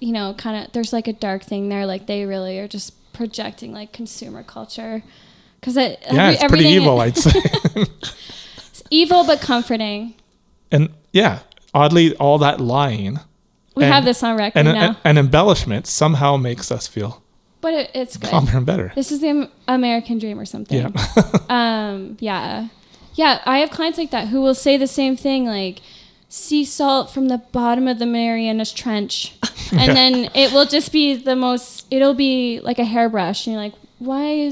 kind of, there's like a dark thing there? Like they really are just projecting like consumer culture? Because it's pretty evil, I'd say. It's evil but comforting. And oddly, all that lying. We have this on record now. And embellishment somehow makes us feel But it's good. calmer and better. This is the American dream or something. Yeah. Yeah, I have clients like that who will say the same thing, like sea salt from the bottom of the Marianas Trench. And then it will just be it'll be like a hairbrush. And you're like, why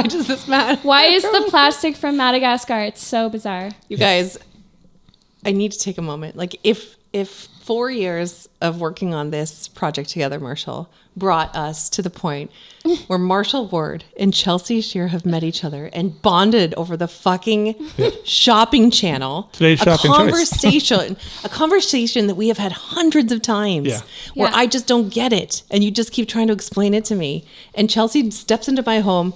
does this matter? Why is the plastic from Madagascar? It's so bizarre. You guys, I need to take a moment. Like if 4 years of working on this project together, Marshall, brought us to the point where Marshall Ward and Chelsea Scherer have met each other and bonded over the fucking shopping channel. Today's shopping conversation, a conversation that we have had hundreds of times where I just don't get it. And you just keep trying to explain it to me. And Chelsea steps into my home,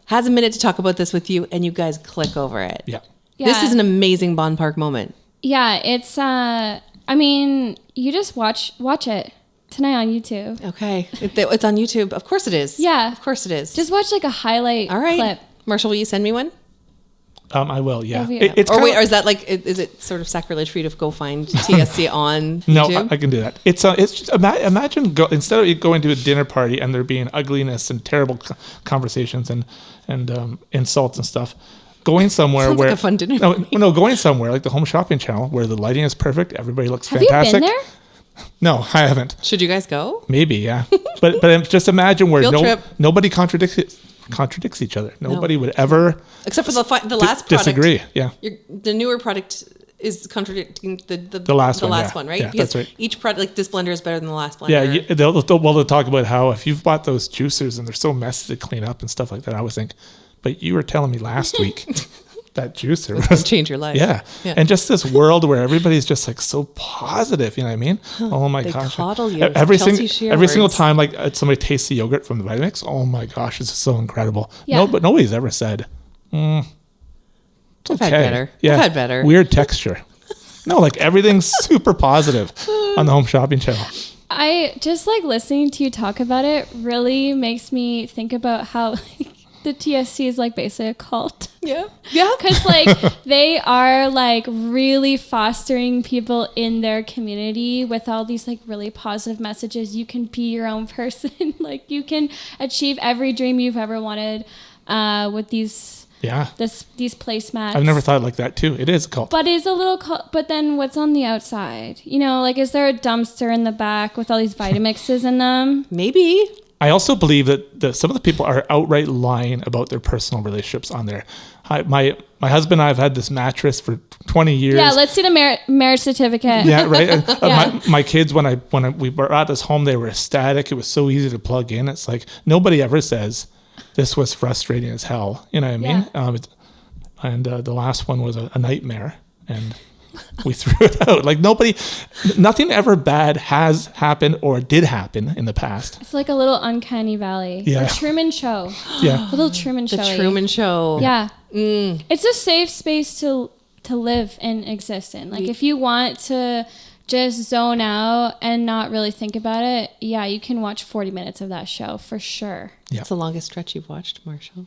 has a minute to talk about this with you, and you guys click over it. Yeah. This is an amazing BONN PARK moment. Yeah, it's I mean, you just watch it tonight on YouTube. Okay. It's on YouTube. Of course it is. Yeah. Of course it is. Just watch like a highlight clip. Marshall, will you send me one? I will, yeah. Or is that like, is it sort of sacrilege for you to go find TSC on No, YouTube? I can do that. It's just imagine instead of going to a dinner party and there being ugliness and terrible conversations and insults and stuff, going somewhere Sounds where like a fun dinner. Going somewhere like the Home Shopping Channel where the lighting is perfect, everybody looks Have fantastic. you been there? No, I haven't. Should you guys go? Maybe, yeah. but just imagine where Field trip. nobody contradicts each other. Nobody would ever, except for the last product. Disagree. Yeah. The newer product is contradicting the last one, right? Yeah, because that's right. each product, like this blender is better than the last blender. Yeah, they'll talk about how if you've bought those juicers and they're so messy to clean up and stuff like that, I would think, but you were telling me last week that juicer was change your life. Yeah. And just this world where everybody's just like so positive, you know what I mean? Oh my They gosh. coddle you. Every Chelsea Scherer single words. time like somebody tastes the yogurt from the Vitamix, oh my gosh, it's so incredible. Yeah. No, but nobody's ever said, it's I've okay. had better. Yeah. I've had better. Weird texture. No, like everything's super positive on the Home Shopping Channel. I just like listening to you talk about it really makes me think about how the TSC is like basically a cult. Yeah. Because like they are like really fostering people in their community with all these like really positive messages. You can be your own person. Like you can achieve every dream you've ever wanted with these placemats. I've never thought like that too. It is a cult. But it's a little cult. But then what's on the outside? You know, like is there a dumpster in the back with all these Vitamixes in them? Maybe. I also believe that some of the people are outright lying about their personal relationships on there. My husband and I have had this mattress for 20 years. Yeah, let's see the marriage certificate. Yeah, right. And, my kids, when we were at this home, they were ecstatic. It was so easy to plug in. It's like nobody ever says, this was frustrating as hell. You know what I mean? Yeah. The last one was a nightmare, and we threw it out. Like nothing ever bad has happened or did happen in the past. It's like a little uncanny valley. Yeah. A Truman Show. Yeah. A little Truman Show. The Truman Show. Yeah. It's a safe space to live and exist in. Like if you want to just zone out and not really think about it, yeah, you can watch 40 minutes of that show for sure. Yeah. It's the longest stretch you've watched, Marshall.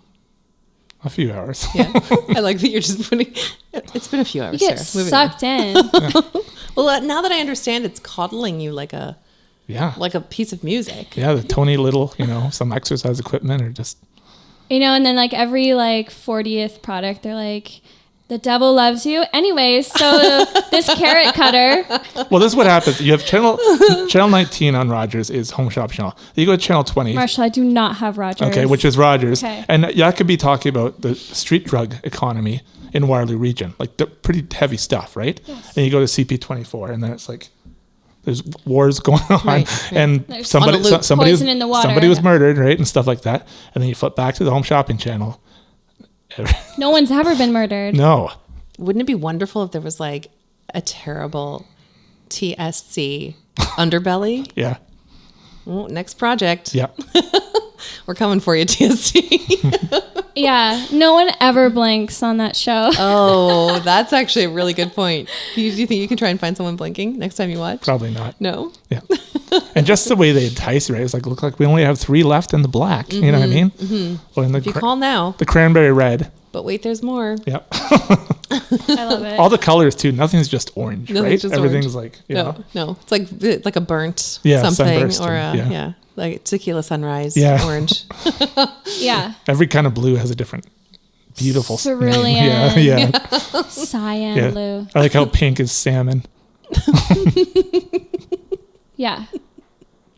A few hours. Yeah. I like that you're just putting, it's been a few hours, You get Sarah. Moving on. sucked in. Well, now that I understand, it's coddling you like a piece of music. Yeah, the Tony Little, some exercise equipment or just... And then like every like 40th product, they're like, the devil loves you. Anyways, so this carrot cutter. Well, this is what happens. You have channel 19 on Rogers is Home Shop Channel. You go to channel 20. Marshall, I do not have Rogers. Okay, which is Rogers. Okay. And that could be talking about the street drug economy in Waterloo region. Like the pretty heavy stuff, right? Yes. And you go to CP24 and then it's like there's wars going on Right. and There's somebody poison in the water. somebody was murdered, right? And stuff like that. And then you flip back to the Home Shopping Channel. No one's ever been murdered. No. Wouldn't it be wonderful if there was like a terrible TSC underbelly? Yeah. Well, next project. Yeah. We're coming for you, TSC. Yeah, no one ever blinks on that show. Oh, that's actually a really good point. Do you think you can try and find someone blinking next time you watch? Probably not. No? Yeah. And just the way they entice you, right? It's like, look like we only have 3 left in the black. You know what I mean? Mm-hmm. Well, in If you call now, the cranberry red. but wait, there's more. Yep. I love it. All the colors too. Nothing's just orange, Nothing's right? just Everything's orange. like, No. It's like a burnt Yeah, something sunburst or yeah. like tequila sunrise Yeah. orange. Yeah. Every kind of blue has a different beautiful Cerulean. name. Yeah. Cyan Yeah. blue. I like how pink is salmon. Yeah.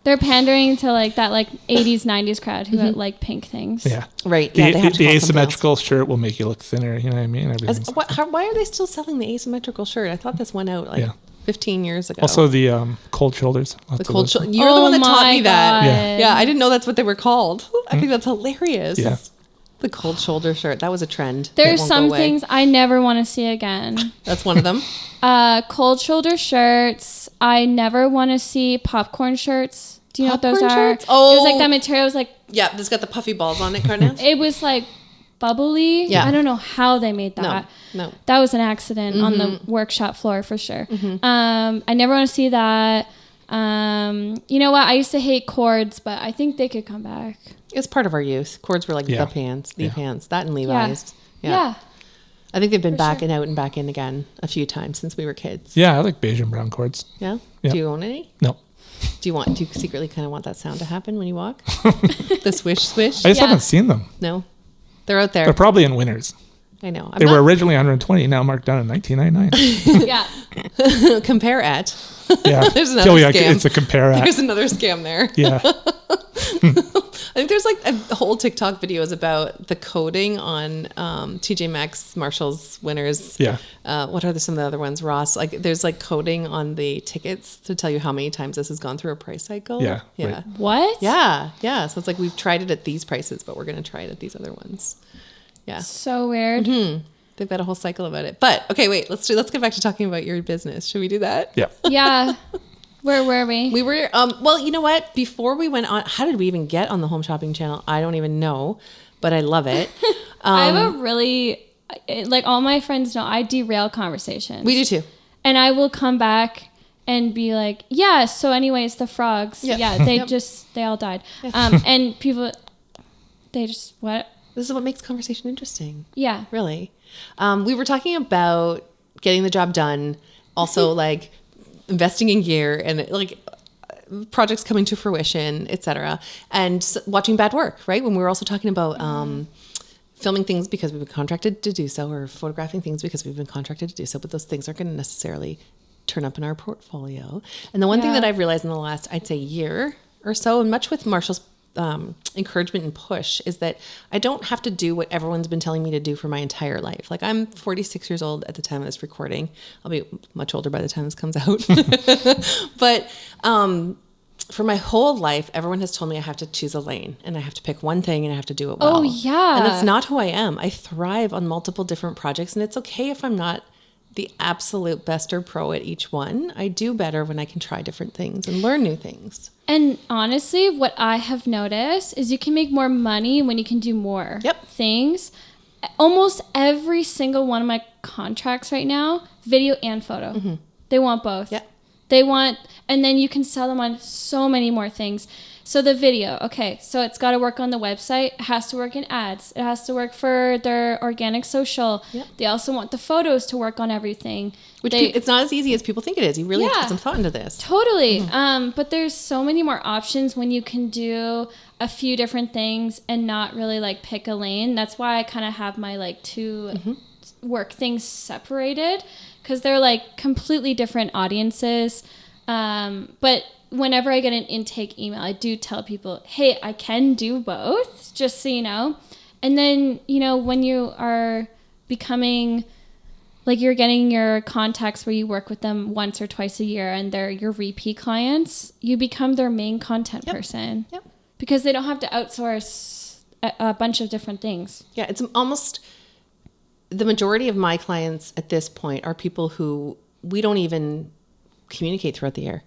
They're pandering to like that like 80s, 90s crowd who like pink things. Yeah. Right. Yeah. The, they have to the call it something else. asymmetrical shirt will make you look thinner. You know what I mean? Everything's, Why are they still selling the asymmetrical shirt? I thought this went out like 15 years ago. also the cold shoulders. the cold shoulder. You're the one that taught me that. Yeah. Yeah, I didn't know that's what they were called. I think that's hilarious. Yeah. The cold shoulder shirt. That was a trend. There's It won't go some away. things I never want to see again. That's one of them. Cold shoulder shirts. I never want to see popcorn shirts. Do you know what those Popcorn are? shirts? Oh. It was like that material was like, Yeah, this got the puffy balls on it, Cardinal. it was like bubbly. Yeah. I don't know how they made that. No. That was an accident on the workshop floor for sure. I never want to see that. You know what? I used to hate cords, but I think they could come back. It's part of our youth. Cords were like Yeah. the pants, Yeah. pants. That and Levi's. Yeah. I think they've been For back sure. and out and back in again a few times since we were kids. Yeah, I like beige and brown cords. Yeah? Yeah. Do you own any? No. Do you secretly kind of want that sound to happen when you walk? The swish, swish? I just Yeah. haven't seen them. No. They're out there. They're probably in winners. I know. They were originally 120, now marked down in 1999. Yeah. compare at. Yeah. There's another scam. It's a compare at. There's another scam there. Yeah. I think there's like a whole TikTok videos about the coding on TJ Maxx, Marshall's, Winners. Yeah. What are some of the other ones? Ross. Like there's like coding on the tickets to tell you how many times this has gone through a price cycle. Yeah, Yeah. right. What? Yeah. Yeah. So it's like we've tried it at these prices, but we're going to try it at these other ones. Yeah. So weird. They've got a whole cycle about it. But okay, wait, let's get back to talking about your business. Should we do that? Yeah. Yeah. Where were we? We were, well, you know what? Before we went on, how did we even get on the Home Shopping Channel? I don't even know, but I love it. I have a really, like all my friends know, I derail conversations. We do too. And I will come back and be like, yeah, so anyways, the frogs. Yeah. Yeah, they Yep. they all died. And people, they just, what? This is what makes conversation interesting. Yeah. Really. We were talking about getting the job done, also like investing in gear and like projects coming to fruition, etc. And watching bad work, right? When we were also talking about filming things because we've been contracted to do so, or photographing things because we've been contracted to do so, but those things aren't going to necessarily turn up in our portfolio. And the one thing Yeah. that I've realized in the last, I'd say, year or so, and much with Marshall's encouragement and push, is that I don't have to do what everyone's been telling me to do for my entire life. Like I'm 46 years old at the time of this recording. I'll be much older by the time this comes out. But for my whole life, everyone has told me I have to choose a lane and I have to pick one thing and I have to do it well. Oh, yeah. And that's not who I am. I thrive on multiple different projects, and it's okay if I'm not the absolute best or pro at each one. I do better when I can try different things and learn new things. And honestly, what I have noticed is you can make more money when you can do more things. Almost every single one of my contracts right now, video and photo. They want both. Yep. They want, and then you can sell them on so many more things. So the video, okay, so it's got to work on the website. It has to work in ads. It has to work for their organic social. Yep. They also want the photos to work on everything. It's not as easy as people think it is. You really have to put some thought into this. Totally. But there's so many more options when you can do a few different things and not really like pick a lane. That's why I kind of have my like two work things separated, because they're like completely different audiences. But whenever I get an intake email, I do tell people, hey, I can do both, just so you know. And then, you know, when you are becoming, like you're getting your contacts where you work with them once or twice a year and they're your repeat clients, you become their main content person. Yep. Because they don't have to outsource a bunch of different things. Yeah, it's almost the majority of my clients at this point are people who we don't even communicate throughout the year.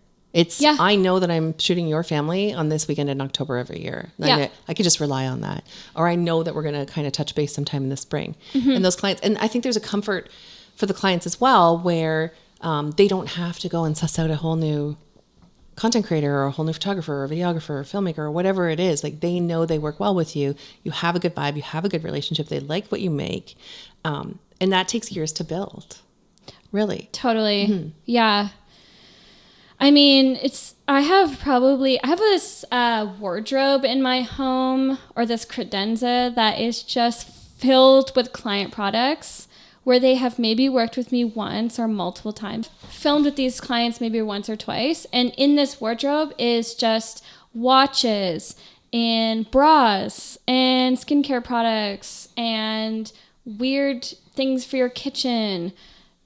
I know that I'm shooting your family on this weekend in October every year. Yeah. I could just rely on that. Or I know that we're going to kind of touch base sometime in the spring. And those clients, and I think there's a comfort for the clients as well, where they don't have to go and suss out a whole new content creator or a whole new photographer or videographer or filmmaker or whatever it is. Like, they know they work well with you. You have a good vibe. You have a good relationship. They like what you make. And that takes years to build. Really. Totally. Yeah. I mean, I have this wardrobe in my home, or this credenza, that is just filled with client products where they have maybe worked with me once or multiple times, filmed with these clients maybe once or twice. And in this wardrobe is just watches and bras and skincare products and weird things for your kitchen.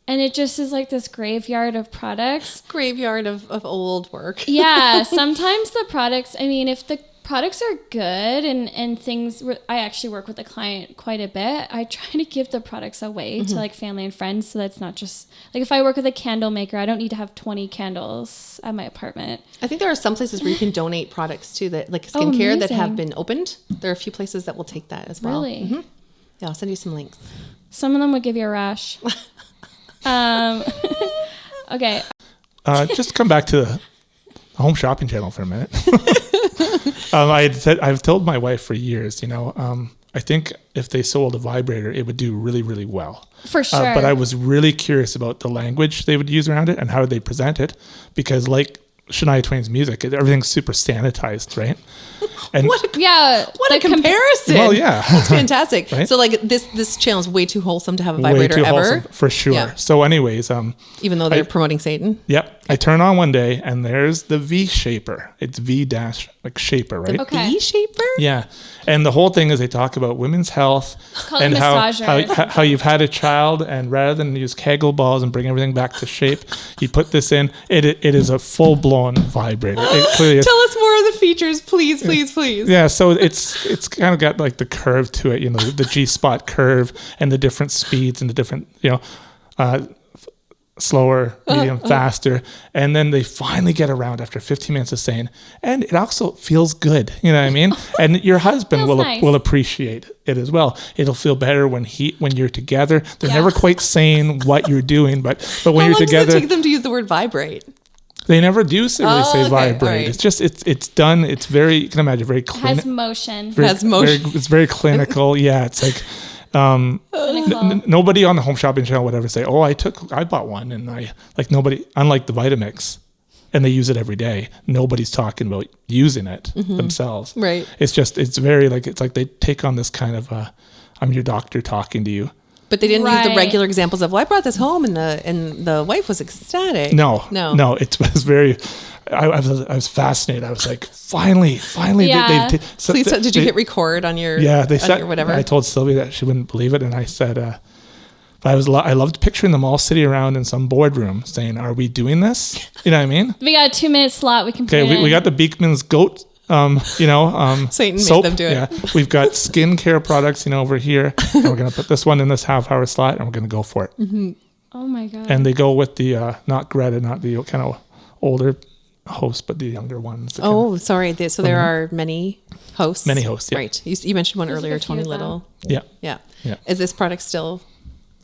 And it just is like this graveyard of products. Graveyard of old work. Yeah. Sometimes the products, I mean, if the products are good and things, I actually work with the client quite a bit. I try to give the products away to like family and friends. So that's not just like, if I work with a candle maker, I don't need to have 20 candles at my apartment. I think there are some places where you can donate products too, that like skincare that have been opened. There are a few places that will take that as well. Really? Yeah, I'll send you some links. Some of them would give you a rash. Okay. Just come back to the home shopping channel for a minute. I've told my wife for years, I think if they sold a vibrator, it would do really, really well. For sure. But I was really curious about the language they would use around it and how they present it, because like Shania Twain's music, everything's super sanitized, right? And what a comparison. Well, yeah. That's fantastic. Right? So like this channel is way too wholesome to have a vibrator way too ever. wholesome, for sure. Yeah. So anyways, even though they're promoting Satan. Yep. I turn on one day and there's the V shaper. It's V dash like shaper, right? Okay. V-shaper? Yeah. And the whole thing is they talk about women's health called and a how massager. how you've had a child, and rather than use Kegel balls and bring everything back to shape, you put this in. It is a full-blown vibrator. It clearly is. Tell us more of the features, please, please, please. Yeah, so it's kind of got like the curve to it, the G-spot curve and the different speeds and the different, slower, medium, faster. And then they finally get around after 15 minutes of saying, and it also feels good. You know what I mean? And your husband will appreciate it as well. It'll feel better when you're together. They're never quite saying what you're doing, but when you're together. How long does it take them to use the word vibrate? They never do say vibrate. Right. It's just, it's done. It's very, you can imagine, very clean. Has motion. It's very clinical. Yeah. It's like, nobody on the home shopping channel would ever say, "Oh, I bought one," and nobody. Unlike the Vitamix, and they use it every day. Nobody's talking about using it themselves. Right. It's very it's like they take on this kind of I'm your doctor talking to you. But they didn't use the regular examples of, well, I brought this home and the wife was ecstatic. No. It was very. I was fascinated. I was like, finally. Yeah. Did you hit record on your? Yeah, they on said your whatever. I told Sylvia that she wouldn't believe it, and I said, But I loved picturing them all sitting around in some boardroom saying, "Are we doing this?" You know what I mean? We got a 2-minute slot. We can put Okay, we got the Beekman's goat. Satan made soap. them do it. Yeah, we've got skincare products, over here. And we're gonna put this one in this half-hour slot, and we're gonna go for it. Mm-hmm. Oh my God. And they go with the not Greta, not the kind of older host, but the younger ones. the kind Oh, sorry. So there are many hosts. Many hosts, yeah. Right. You mentioned one There's earlier, like a few Tony of them. Little. yeah, Yeah. Yeah. Is this product still?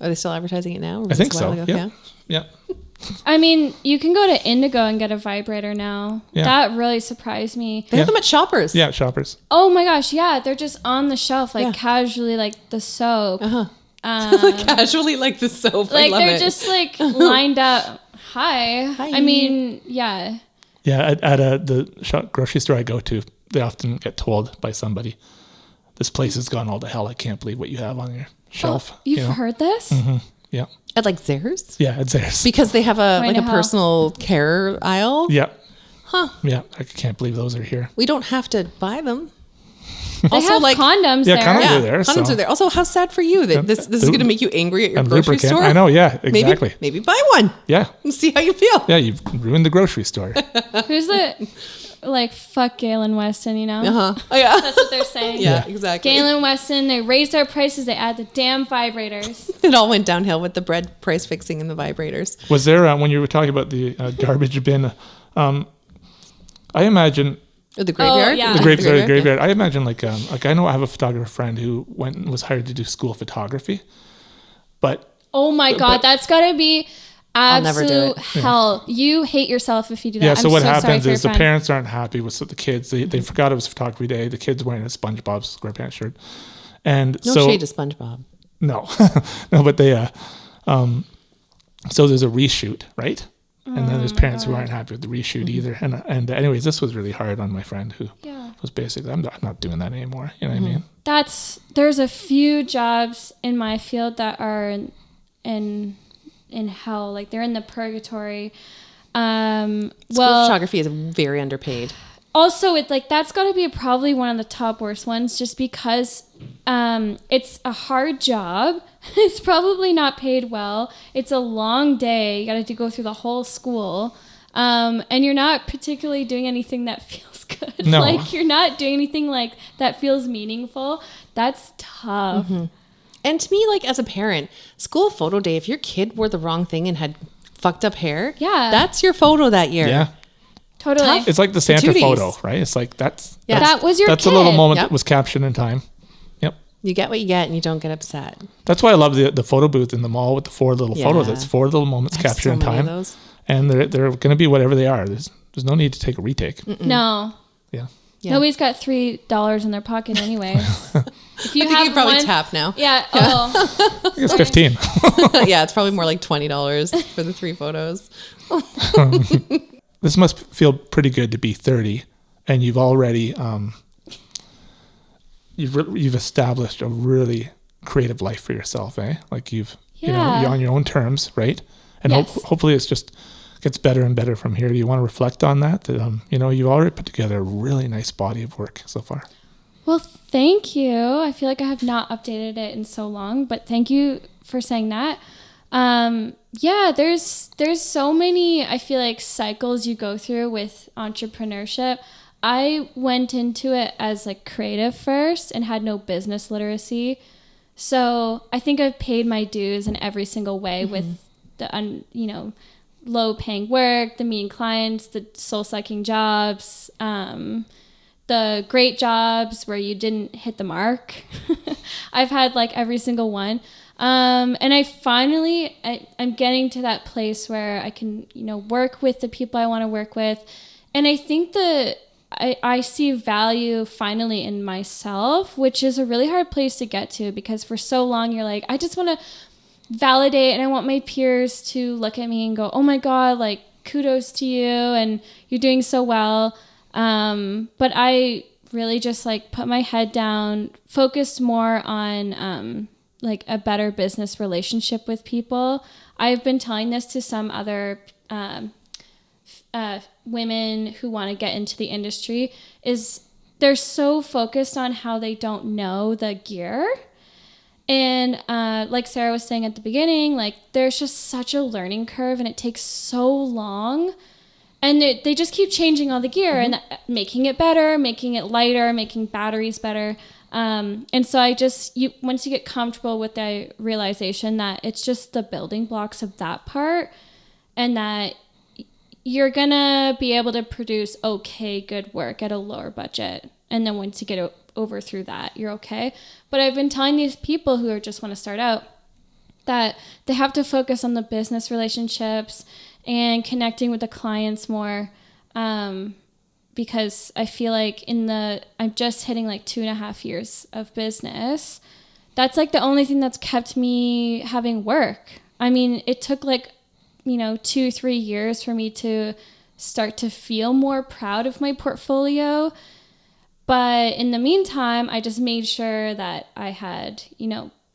Are they still advertising it now? Or I was think this a so. while ago? Yeah. I mean, you can go to Indigo and get a vibrator now. Yeah. That really surprised me. They have them at Shoppers. Yeah, shoppers. Oh my gosh, yeah, they're just on the shelf, like Yeah. casually, like the soap. Casually like the soap. I Like love they're it. just like lined up. Hi. Hi. I mean, yeah. Yeah, at the grocery store I go to, they often get told by somebody, "This place has gone all to hell. I can't believe what you have on your shelf." You've heard this? Yeah, At like Zehrs? yeah, it's theirs. Because they have a Going like to a hell. personal care aisle. Yeah, Huh. yeah, I can't believe those are here. We don't have to buy them. They have condoms Yeah, there. condoms Yeah, are there, condoms so- are there. Also, how sad for you that this is going to make you angry at your And grocery lubricant. store. I know. Yeah, exactly. Maybe buy one Yeah, and see how you feel. yeah, you've ruined the grocery store. Who's the, like, fuck Galen Weston, you know? Uh-huh. Oh, yeah. That's what they're saying. Yeah, exactly. Galen Weston, they raised our prices, they add the damn vibrators. It all went downhill with the bread price fixing and the vibrators. Was there when you were talking about the garbage bin? I imagine Oh, the graveyard? yeah. the The graveyard. I imagine like I know I have a photographer friend who went and was hired to do school of photography, but Oh my God, that's got to be I'll never do absolute it. hell. You hate yourself if you do that. yeah. I'm So what sorry happens for your is the friend. parents aren't happy with the kids. They forgot it was photography day. The kid's wearing a SpongeBob SquarePants shirt, and No so shade to SpongeBob. no, no, but they so there's a reshoot, right? And then there's parents who aren't happy with the reshoot either. And anyways, this was really hard on my friend who Yeah. was basically, I'm not doing that anymore. You know what I mean? There's a few jobs in my field that are in hell, like they're in the purgatory. School Well, photography is very underpaid. also it's like that's got to be probably one of the top worst ones, just because it's a hard job. It's probably not paid well. It's a long day. You got to go through the whole school, and you're not particularly doing anything that feels good. No. Like you're not doing anything like that feels meaningful. That's tough. And to me, like as a parent, school photo day, if your kid wore the wrong thing and had fucked up hair, Yeah. that's your photo that year. Yeah. Totally. Tough. It's like the Santa Patooties. photo, right? It's like that's That was your that's kid. a little moment Yep. that was captured in time. Yep. You get what you get and you don't get upset. That's why I love the photo booth in the mall with the 4 little photos. Yeah. It's 4 little moments I have captured so in many of time. those. And they're going to be whatever they are. There's no need to take a retake. No. Yeah. Yeah. Nobody's got $3 in their pocket anyway. If you I think have you probably one, tap now. Yeah. Oh. I think it's 15. Yeah, it's probably more like $20 for the 3 photos. This must feel pretty good to be 30 and you've already you've established a really creative life for yourself, eh? Like you're Yeah. on your own terms, right? And Yes. hopefully it's just gets better and better from here. Do you want to reflect on that you've already put together a really nice body of work so far? Well, thank you. I feel like I have not updated it in so long, but thank you for saying that. Yeah, there's so many, I feel like, cycles you go through with entrepreneurship. I went into it as like creative first and had no business literacy. So I think I've paid my dues in every single way with the, low paying work, the mean clients, the soul sucking jobs, the great jobs where you didn't hit the mark. I've had like every single one. And I'm getting to that place where I can, work with the people I want to work with. And I think that I see value finally in myself, which is a really hard place to get to because for so long you're like, I just want to validate and I want my peers to look at me and go, oh my God, like kudos to you and you're doing so well. But I really just like put my head down, focused more on like a better business relationship with people. I've been telling this to some other women who want to get into the industry is they're so focused on how they don't know the gear. And like Sarah was saying at the beginning, like there's just such a learning curve and it takes so long. And they just keep changing all the gear and making it better, making it lighter, making batteries better. And so once you get comfortable with the realization that it's just the building blocks of that part and that you're going to be able to produce good work at a lower budget. And then once you get over through that, you're okay. But I've been telling these people who just want to start out that they have to focus on the business relationships and connecting with the clients more, because I feel like I'm just hitting like 2.5 years of business. That's like the only thing that's kept me having work. I mean, it took 2-3 years for me to start to feel more proud of my portfolio. But in the meantime, I just made sure that I had,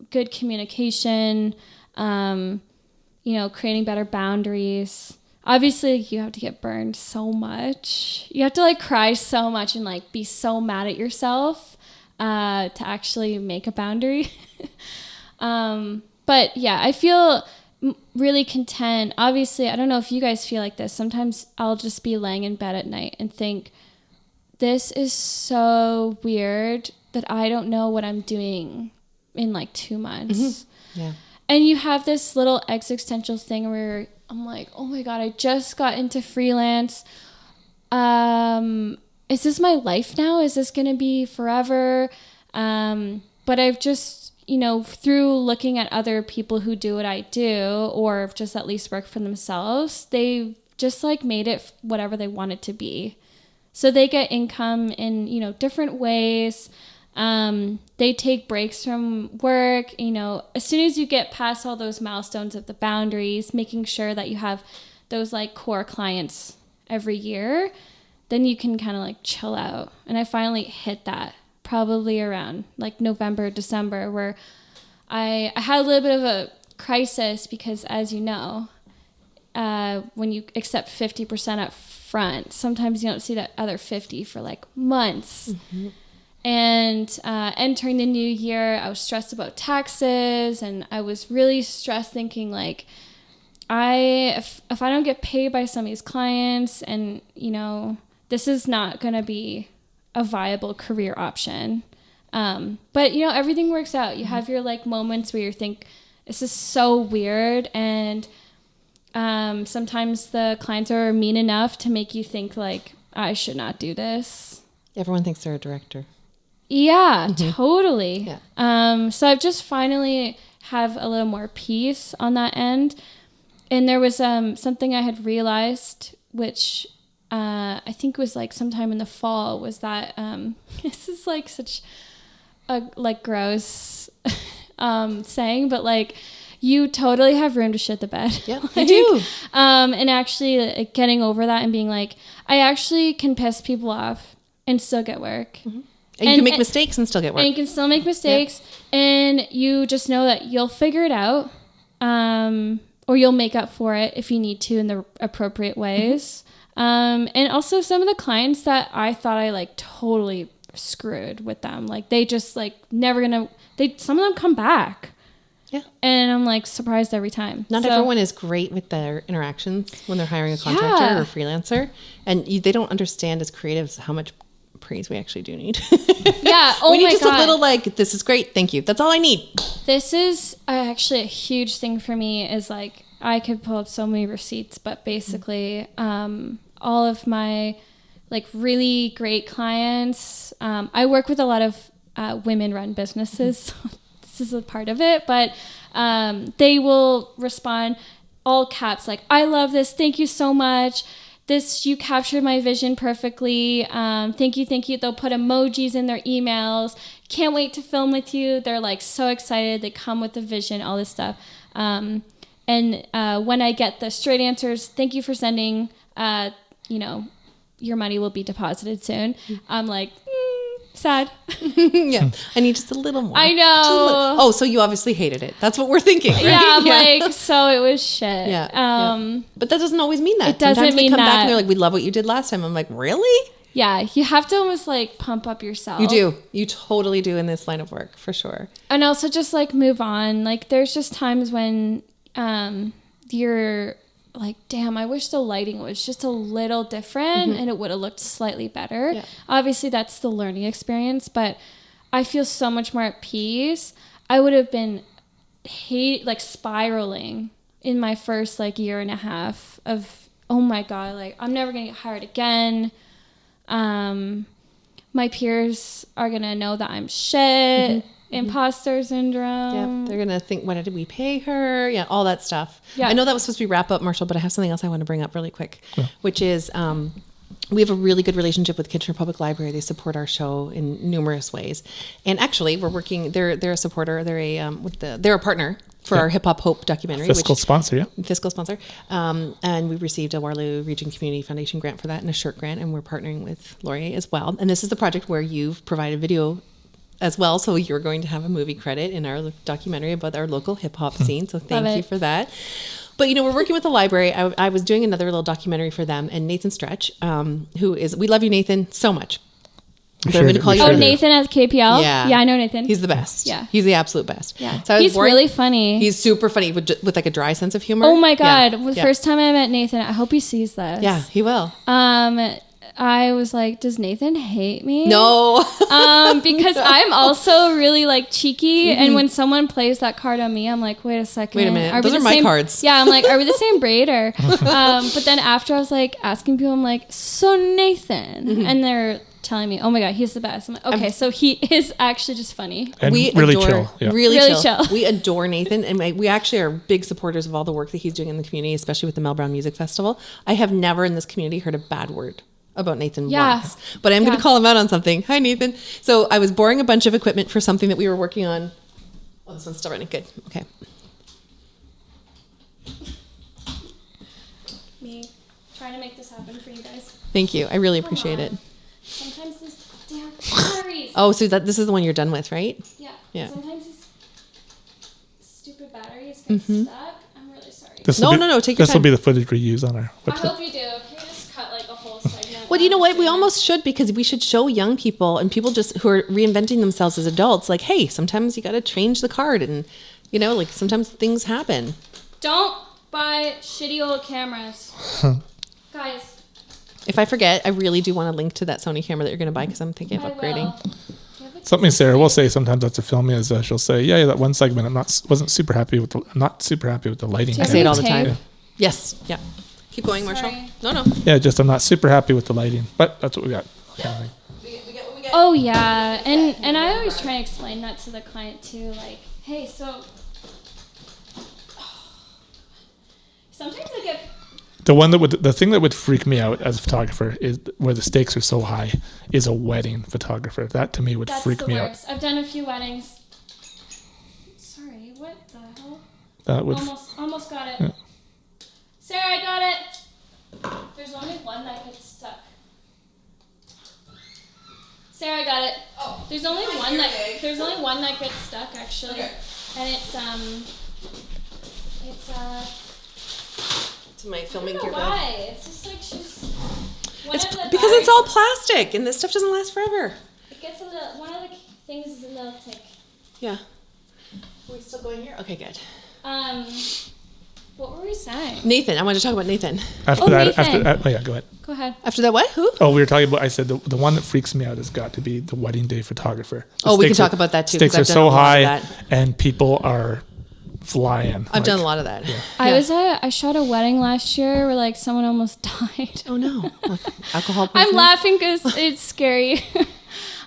good communication, creating better boundaries. Obviously, you have to get burned so much. You have to cry so much and be so mad at yourself to actually make a boundary. But yeah, I feel really content. Obviously, I don't know if you guys feel like this. Sometimes I'll just be laying in bed at night and think, this is so weird that I don't know what I'm doing in 2 months. Mm-hmm. Yeah. And you have this little existential thing where I'm like, oh my God, I just got into freelance. Is this my life now? Is this going to be forever? But I've just, through looking at other people who do what I do or just at least work for themselves, they've just made it whatever they want it to be. So they get income in, different ways. They take breaks from work, as soon as you get past all those milestones of the boundaries, making sure that you have those core clients every year, then you can kind of chill out. And I finally hit that probably around November, December, where I had a little bit of a crisis because, as you know, when you accept 50% up front, sometimes you don't see that other 50 for months. Mm-hmm. And entering the new year, I was stressed about taxes, and I was really stressed thinking if I don't get paid by some of these clients, and this is not going to be a viable career option. But everything works out. You have your moments where you think this is so weird, and sometimes the clients are mean enough to make you think I should not do this. Everyone thinks they're a director. Yeah, totally. Yeah. So I've just finally have a little more peace on that end. And there was something I had realized, which I think was sometime in the fall, was that this is such a gross saying, but you totally have room to shit the bed. Yeah, I do. And actually getting over that and being I actually can piss people off and still get work. Mm-hmm. And you can make mistakes and still get work. And you can still make mistakes. Yeah. And you just know that you'll figure it out. Or you'll make up for it if you need to in the appropriate ways. Mm-hmm. And also some of the clients that I thought I totally screwed with them. They just never gonna, some of them come back. Yeah. And I'm surprised every time. Not everyone is great with their interactions when they're hiring a contractor or a freelancer. And they don't understand as creatives how much praise we actually do need. Yeah. Oh my God. We need just a little this is great. Thank you. That's all I need. This is actually a huge thing for me is I could pull up so many receipts, but basically all of my really great clients, I work with a lot of women run businesses. So this is a part of it, but they will respond all caps I love this. Thank you so much. You captured my vision perfectly. Thank you. They'll put emojis in their emails. Can't wait to film with you. They're so excited. They come with the vision, all this stuff. And when I get the straight answers, thank you for sending, your money will be deposited soon. I'm sad. Yeah. I need just a little more. I know. Oh, so you obviously hated it. That's what we're thinking, right? Yeah, I'm so it was shit. Yeah. But that doesn't always mean that. It doesn't Sometimes mean they come back that. and they're we love what you did last time. I'm really? Yeah, you have to almost like pump up yourself. You do. You totally do in this line of work, for sure. And also just like move on. Like there's just times when you're like, damn, I wish the lighting was just a little different and it would have looked slightly better. Yeah. Obviously that's the learning experience, but I feel so much more at peace. I would have been spiraling in my first like year and a half of, oh my God, like I'm never going to get hired again. My peers are going to know that I'm shit. Imposter syndrome. Yeah, they're gonna think, what did we pay her? Yeah, all that stuff. Yeah. I know that was supposed to be wrap up, Marshall, but I have something else I want to bring up really quick, which is we have a really good relationship with Kitchener Public Library. They support our show in numerous ways, and actually, we're working. They're a supporter. They're a partner for our Hip Hop Hope documentary. Fiscal sponsor. And we received a Waterloo Region Community Foundation grant for that and a shirt grant, and we're partnering with Laurier as well. And this is the project where you've provided video as well, so you're going to have a movie credit in our documentary about our local hip hop scene. So thank you for that. But we're working with the library. I was doing another little documentary for them, and Nathan Stretch, we love you, Nathan, so much. But I'm going to call you. Nathan at KPL. Yeah, I know Nathan. He's the best. Yeah, he's the absolute best. Yeah, so he's really funny. He's super funny with like a dry sense of humor. Oh my God! The first time I met Nathan, I hope he sees this. Yeah, he will. I was like, does Nathan hate me? No. Because I'm also really like cheeky. And when someone plays that card on me, I'm like, wait a second. Wait a minute. Those are my cards. Yeah. I'm like, are we the same braid or, but then after I was like asking people, I'm like, so Nathan, and they're telling me, oh my God, he's the best. I'm like, okay. So he is actually just funny. And really chill. Yeah. Really chill. We adore Nathan, and we actually are big supporters of all the work that he's doing in the community, especially with the Mel Brown Music Festival. I have never in this community heard a bad word about Nathan once, but I'm going to call him out on something. Hi, Nathan. So I was borrowing a bunch of equipment for something that we were working on. Oh, this one's still running. Good. Okay. Me trying to make this happen for you guys. Thank you. I really appreciate it. Sometimes these damn batteries. Oh, so this is the one you're done with, right? Yeah. Sometimes these stupid batteries get stuck. I'm really sorry. No. Take your time. This will be the footage we use on our I website. hope you do. Can you just cut like a whole segment? Well, you know what? We almost should, because we should show young people and people just who are reinventing themselves as adults, like, hey, sometimes you got to change the card, and like sometimes things happen. Don't buy shitty old cameras, guys. If I forget, I really do want to link to that Sony camera that you're going to buy, because I'm thinking of upgrading. Something Sarah will say sometimes after filming is she'll say, yeah, that one segment I'm not super happy with the lighting. I say it all the time. Yeah. Yes. Yeah. Keep going, Marshall. Sorry. No. Yeah, just I'm not super happy with the lighting, but that's what we got. Yeah. We get what we get. Oh yeah, and I always try and explain that to the client too. Like, hey, so sometimes I get. The thing that would freak me out as a photographer is where the stakes are so high is a wedding photographer. That to me would freak me out. I've done a few weddings. Sorry, what the hell? That would Almost got it. Yeah. Sarah, I got it. There's only one that gets stuck. Sarah, I got it. Oh, there's only one that gets stuck actually, and it's To my filming I gear don't know bag. why. It's just like she's. Because it's all plastic and this stuff doesn't last forever. It gets a little. One of the things is a little thick. Yeah. Are we still going here? Okay, good. What were we saying? Nathan, I want to talk about Nathan. Yeah, go ahead. Go ahead. After that, what? Who? Oh, we were talking about. I said the one that freaks me out has got to be the wedding day photographer. We can talk about that too. Stakes are so high, and people are flying. I've done a lot of that. Yeah. I shot a wedding last year where like someone almost died. Oh no! Like alcohol poisoning? I'm laughing because it's scary.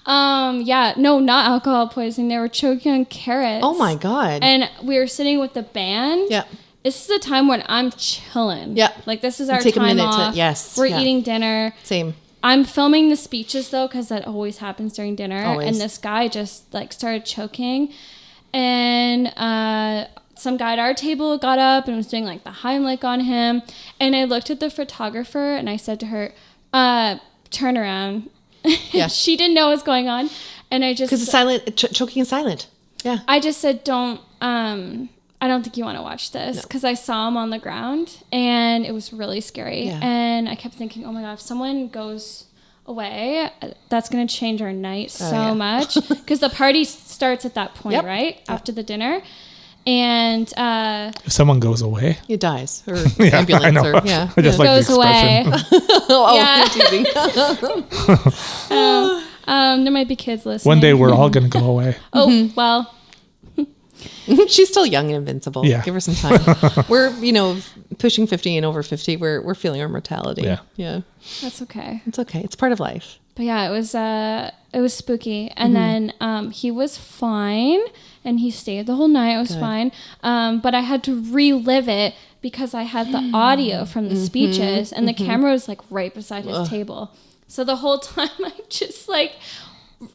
No, not alcohol poisoning. They were choking on carrots. Oh my God! And we were sitting with the band. Yeah. This is the time when I'm chilling. Yeah. Like this is our Take time a minute off. yes. We're eating dinner. Same. I'm filming the speeches though, because that always happens during dinner. Always. And this guy just like started choking, and some guy at our table got up and was doing like the Heimlich on him. And I looked at the photographer and I said to her, "Turn around." Yeah. She didn't know what was going on, and I just because it's silent. Choking is silent. Yeah. I just said, "Don't." I don't think you want to watch this, because I saw him on the ground and it was really scary. Yeah. And I kept thinking, oh my God, if someone goes away, that's going to change our night so much. Because the party starts at that point, right? After the dinner. And if someone goes away, It dies. Or yeah, ambulance. I know. Or, yeah. I just like goes the away. expression. There might be kids listening. One day we're all going to go away. Oh, well. She's still young and invincible. Yeah. Give her some time. We're, pushing 50 and over 50. We're feeling our mortality. Yeah. Yeah. That's okay. It's okay. It's part of life. But yeah, it was spooky. And then he was fine, and he stayed the whole night. It was fine. But I had to relive it because I had the audio from the speeches, and the camera was like right beside his table. So the whole time I'm just like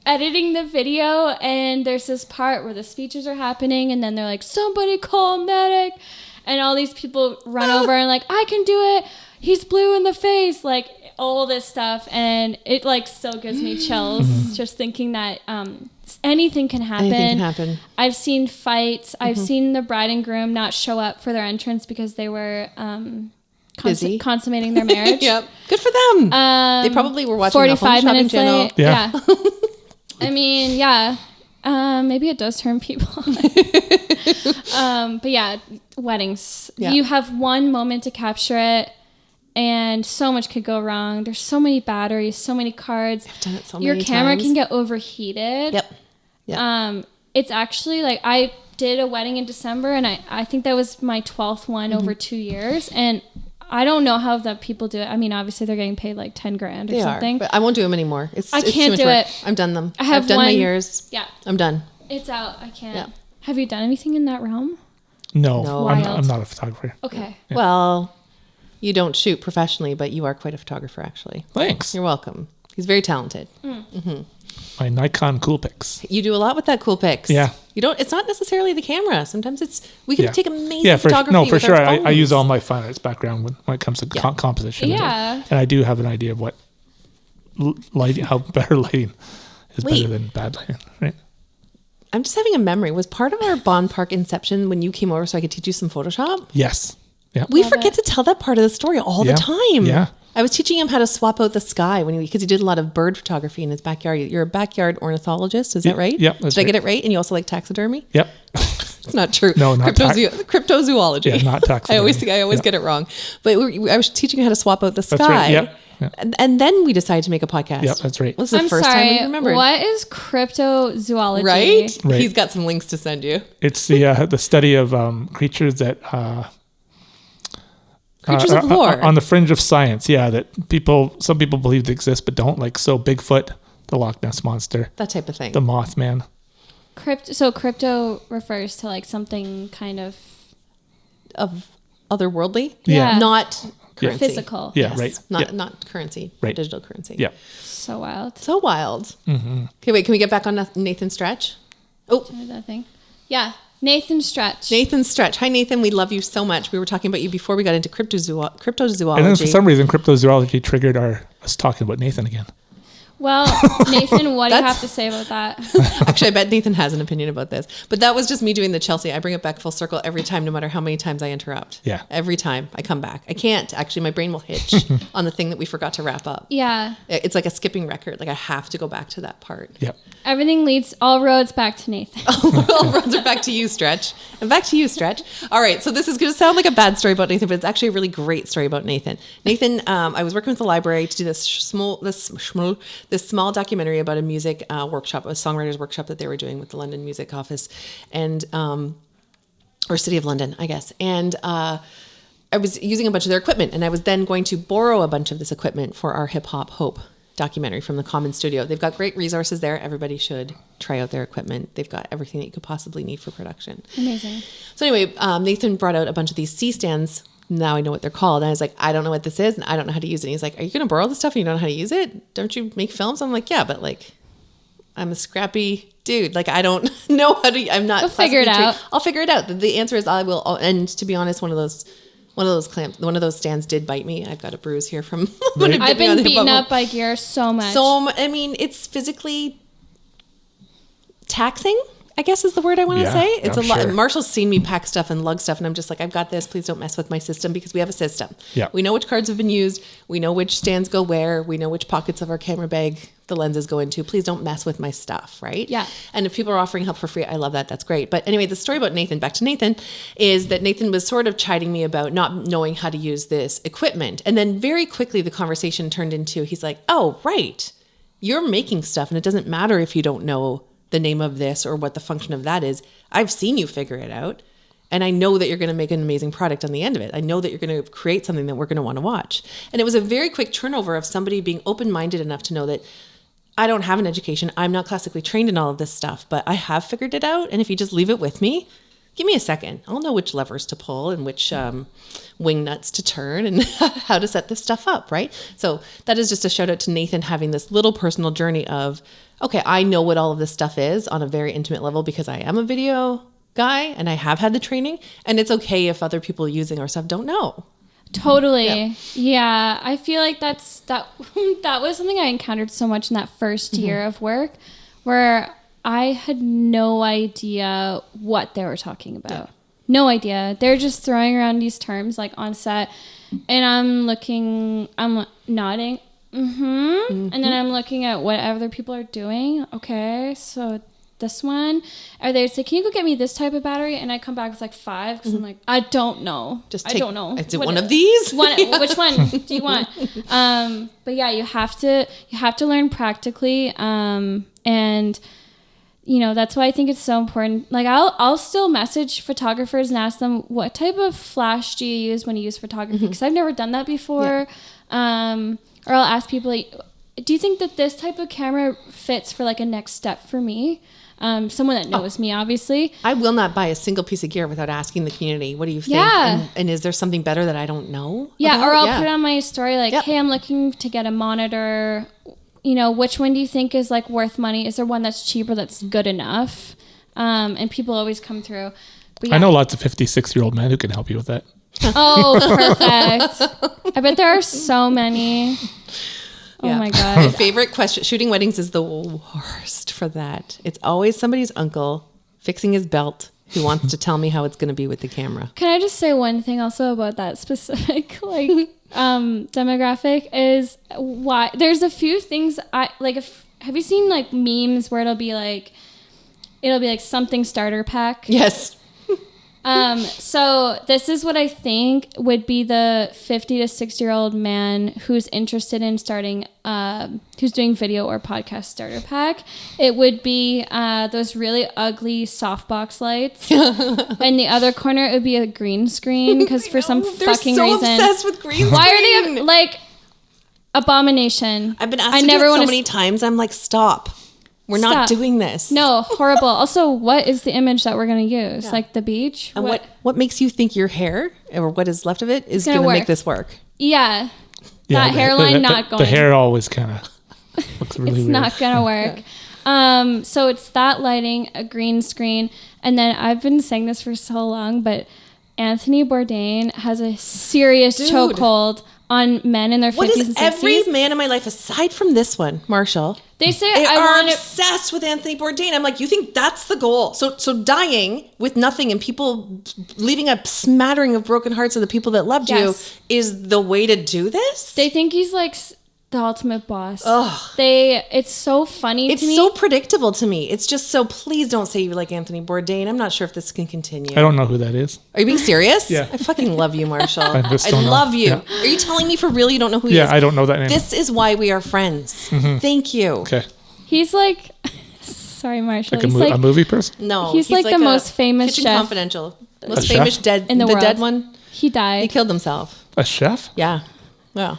editing the video, and there's this part where the speeches are happening, and then they're like, somebody call a medic. And all these people run over and like, I can do it. He's blue in the face. Like, all this stuff, and it like still gives me chills just thinking that anything can happen. Anything can happen. I've seen fights. I've seen the bride and groom not show up for their entrance because they were Busy. consummating their marriage. Yep. Good for them. They probably were watching 45 the Home minutes Shopping Channel. late. Yeah. I mean, yeah. Maybe it does turn people on. But yeah, weddings. Yeah. You have one moment to capture it, and so much could go wrong. There's so many batteries, so many cards. I've done it so Your many camera times. can get overheated. Yep. Yep. It's actually like I did a wedding in December, and I think that was my 12th one over 2 years. And I don't know how the people do it. I mean, obviously they're getting paid like 10 grand or They something. are, but I won't do them anymore. It's I it's can't too do much work. it. I've done them. I've done my one- years. Yeah, I'm done. it's out. I can't. Yeah. Have you done anything in that realm? No, No. I'm Wild. not a photographer. Okay. Well, you don't shoot professionally, but you are quite a photographer, actually. Thanks. You're welcome. He's very talented. My Nikon Coolpix. You do a lot with that cool pics. Yeah. You don't. It's not necessarily the camera. Sometimes we can Yeah. take amazing Yeah, for photography. sure. Our I use phones. all my fine arts background when it comes to composition. Yeah. And I do have an idea of what lighting, how better lighting is Wait. better than bad lighting, right? I'm just having a memory. Was part of our BONN PARK inception when you came over so I could teach you some Photoshop? Yes. Yeah. We Love forget it. to tell that part of the story all Yeah. the time. Yeah. I was teaching him how to swap out the sky because he did a lot of bird photography in his backyard. You're a backyard ornithologist, is that right? Yep, that's Did I get right. it right? And you also like taxidermy? Yep. It's not true. No, not cryptozoology. Yeah, not taxidermy. I always Yeah. get it wrong. But I was teaching you how to swap out the sky. That's right. Yep. Yeah. And then we decided to make a podcast. Yep, that's right. This is the I'm first sorry. time we remembered. What is cryptozoology? Right? Right. He's got some links to send you. It's the study of creatures that Creatures of war. on the fringe of science. Yeah, that some people believe they exist but don't. Like Bigfoot, the Loch Ness monster, That type of thing. the Mothman. So crypto refers to like something kind of Of otherworldly. Yeah. Not currency. physical. Yeah, Yes. right. Not Yeah. not currency. Right. Digital currency. Yeah. So wild. So wild. Okay, wait. Can we get back on Nathan Stretch? Oh, That thing. Yeah. Nathan Stretch. Nathan Stretch. Hi, Nathan. We love you so much. We were talking about you before we got into cryptozoology. And then for some reason, cryptozoology triggered us talking about Nathan again. Well, Nathan, what do you That's- have to say about that? Actually, I bet Nathan has an opinion about this. But that was just me doing the Chelsea. I bring it back full circle every time, no matter how many times I interrupt. Yeah. Every time I come back. I can't. Actually, my brain will hitch on the thing that we forgot to wrap up. Yeah. It's like a skipping record. Like I have to go back to that part. Yep. Everything leads, all roads back to Nathan. All roads are back to you, Stretch. And back to you, Stretch. All right. So this is going to sound like a bad story about Nathan, but it's actually a really great story about Nathan. Nathan, I was working with the library to do this small documentary about a music workshop, a songwriters workshop that they were doing with the London Music Office and or City of London, I guess. And I was using a bunch of their equipment, and I was then going to borrow a bunch of this equipment for our Hip Hop Hope documentary from the Common Studio. They've got great resources there. Everybody should try out their equipment. They've got everything that you could possibly need for production. Amazing. So anyway, Nathan brought out a bunch of these C-stands. Now I know what they're called. And I was like, I don't know what this is, and I don't know how to use it. And he's like, are you going to borrow this stuff and you don't know how to use it? Don't you make films? I'm like, yeah, but like, I'm a scrappy dude. Like, I don't know how to, I'm not. You'll figure it classically out. trained. I'll figure it out. The answer is I will. And to be honest, one of those stands did bite me. I've got a bruise here from when it bit I've me on been the hip beaten bone. up by gear so much. So, I mean, it's physically taxing I guess is the word I want to Yeah, say. It's I'm a lot. sure. Marshall's seen me pack stuff and lug stuff, and I'm just like, I've got this. Please don't mess with my system, because we have a system. Yeah. We know which cards have been used. We know which stands go where. We know which pockets of our camera bag the lenses go into. Please don't mess with my stuff, right? Yeah. And if people are offering help for free, I love that. That's great. But anyway, the story about Nathan, back to Nathan, is that Nathan was sort of chiding me about not knowing how to use this equipment. And then very quickly the conversation turned into, he's like, oh, right. You're making stuff, and it doesn't matter if you don't know the name of this or what the function of that is. I've seen you figure it out, and I know that you're going to make an amazing product on the end of it. I know that you're going to create something that we're going to want to watch. And it was a very quick turnover of somebody being open-minded enough to know that I don't have an education. I'm not classically trained in all of this stuff, but I have figured it out. And if you just leave it with me, give me a second. I'll know which levers to pull and which wing nuts to turn and how to set this stuff up, right? So that is just a shout out to Nathan having this little personal journey of, okay, I know what all of this stuff is on a very intimate level because I am a video guy and I have had the training, and it's okay if other people using our stuff don't know. Totally. Yeah. I feel like that was something I encountered so much in that first year of work, where I had no idea what they were talking about. Yeah. No idea. They're just throwing around these terms like on set, and I'm nodding. And then I'm looking at what other people are doing. Okay, so this one, or they say, can you go get me this type of battery? And I come back with like 5 because I'm like, I don't know. I don't know. Is it one of these? Which one do you want? But yeah, you have to learn practically, and you know, that's why I think it's so important. Like I'll still message photographers and ask them, what type of flash do you use when you use photography? Because I've never done that before. Yeah. Or I'll ask people, like, do you think that this type of camera fits for like a next step for me? Someone that knows me, obviously. I will not buy a single piece of gear without asking the community, what do you think? Yeah. And is there something better that I don't know? Yeah, about? or I'll put on my story like, hey, I'm looking to get a monitor. You know, which one do you think is like worth money? Is there one that's cheaper that's good enough? And people always come through. But yeah. I know lots of 56-year-old men who can help you with that. Oh, perfect. I bet there are so many. Oh my God. My favorite question, shooting weddings is the worst for that. It's always somebody's uncle fixing his belt who wants to tell me how it's going to be with the camera. Can I just say one thing also about that specific demographic is why there's a few things I like. Have you seen like memes where it'll be like something starter pack? Yes. So this is what I think would be the 50 to 60-year-old man who's interested in starting, who's doing video or podcast starter pack. It would be those really ugly softbox lights. And the other corner, it would be a green screen because for some fucking reason. They're so obsessed with green screen. Why are they like abomination? I've been asked to do it so many times. I'm like, stop. We're not doing this. No, horrible. Also, what is the image that we're going to use? Yeah. Like the beach? And what makes you think your hair, or what is left of it, is going to make this work? Yeah. That hairline not going. The hair always kind of looks really weird. It's not going to work. Yeah. So it's that lighting, a green screen. And then I've been saying this for so long, but Anthony Bourdain has a serious chokehold on men in their 50s and 60s. What is every man in my life, aside from this one, Marshall? They say they are obsessed with Anthony Bourdain. I'm like, you think that's the goal? So dying with nothing and people leaving a smattering of broken hearts of the people that loved you is the way to do this? They think he's like the ultimate boss. Ugh. It's so funny to me. It's so predictable to me. It's just so, please don't say you like Anthony Bourdain. I'm not sure if this can continue. I don't know who that is. Are you being serious? Yeah. I fucking love you, Marshall. I don't love you. Yeah. Are you telling me for real you don't know who he is? Yeah, I don't know that name. This is why we are friends. Mm-hmm. Thank you. Okay. He's like, sorry, Marshall. Like a movie person? No. He's like the most famous Kitchen chef. Confidential. Most famous in the world. dead one. He died. He killed himself. A chef? Yeah. Yeah.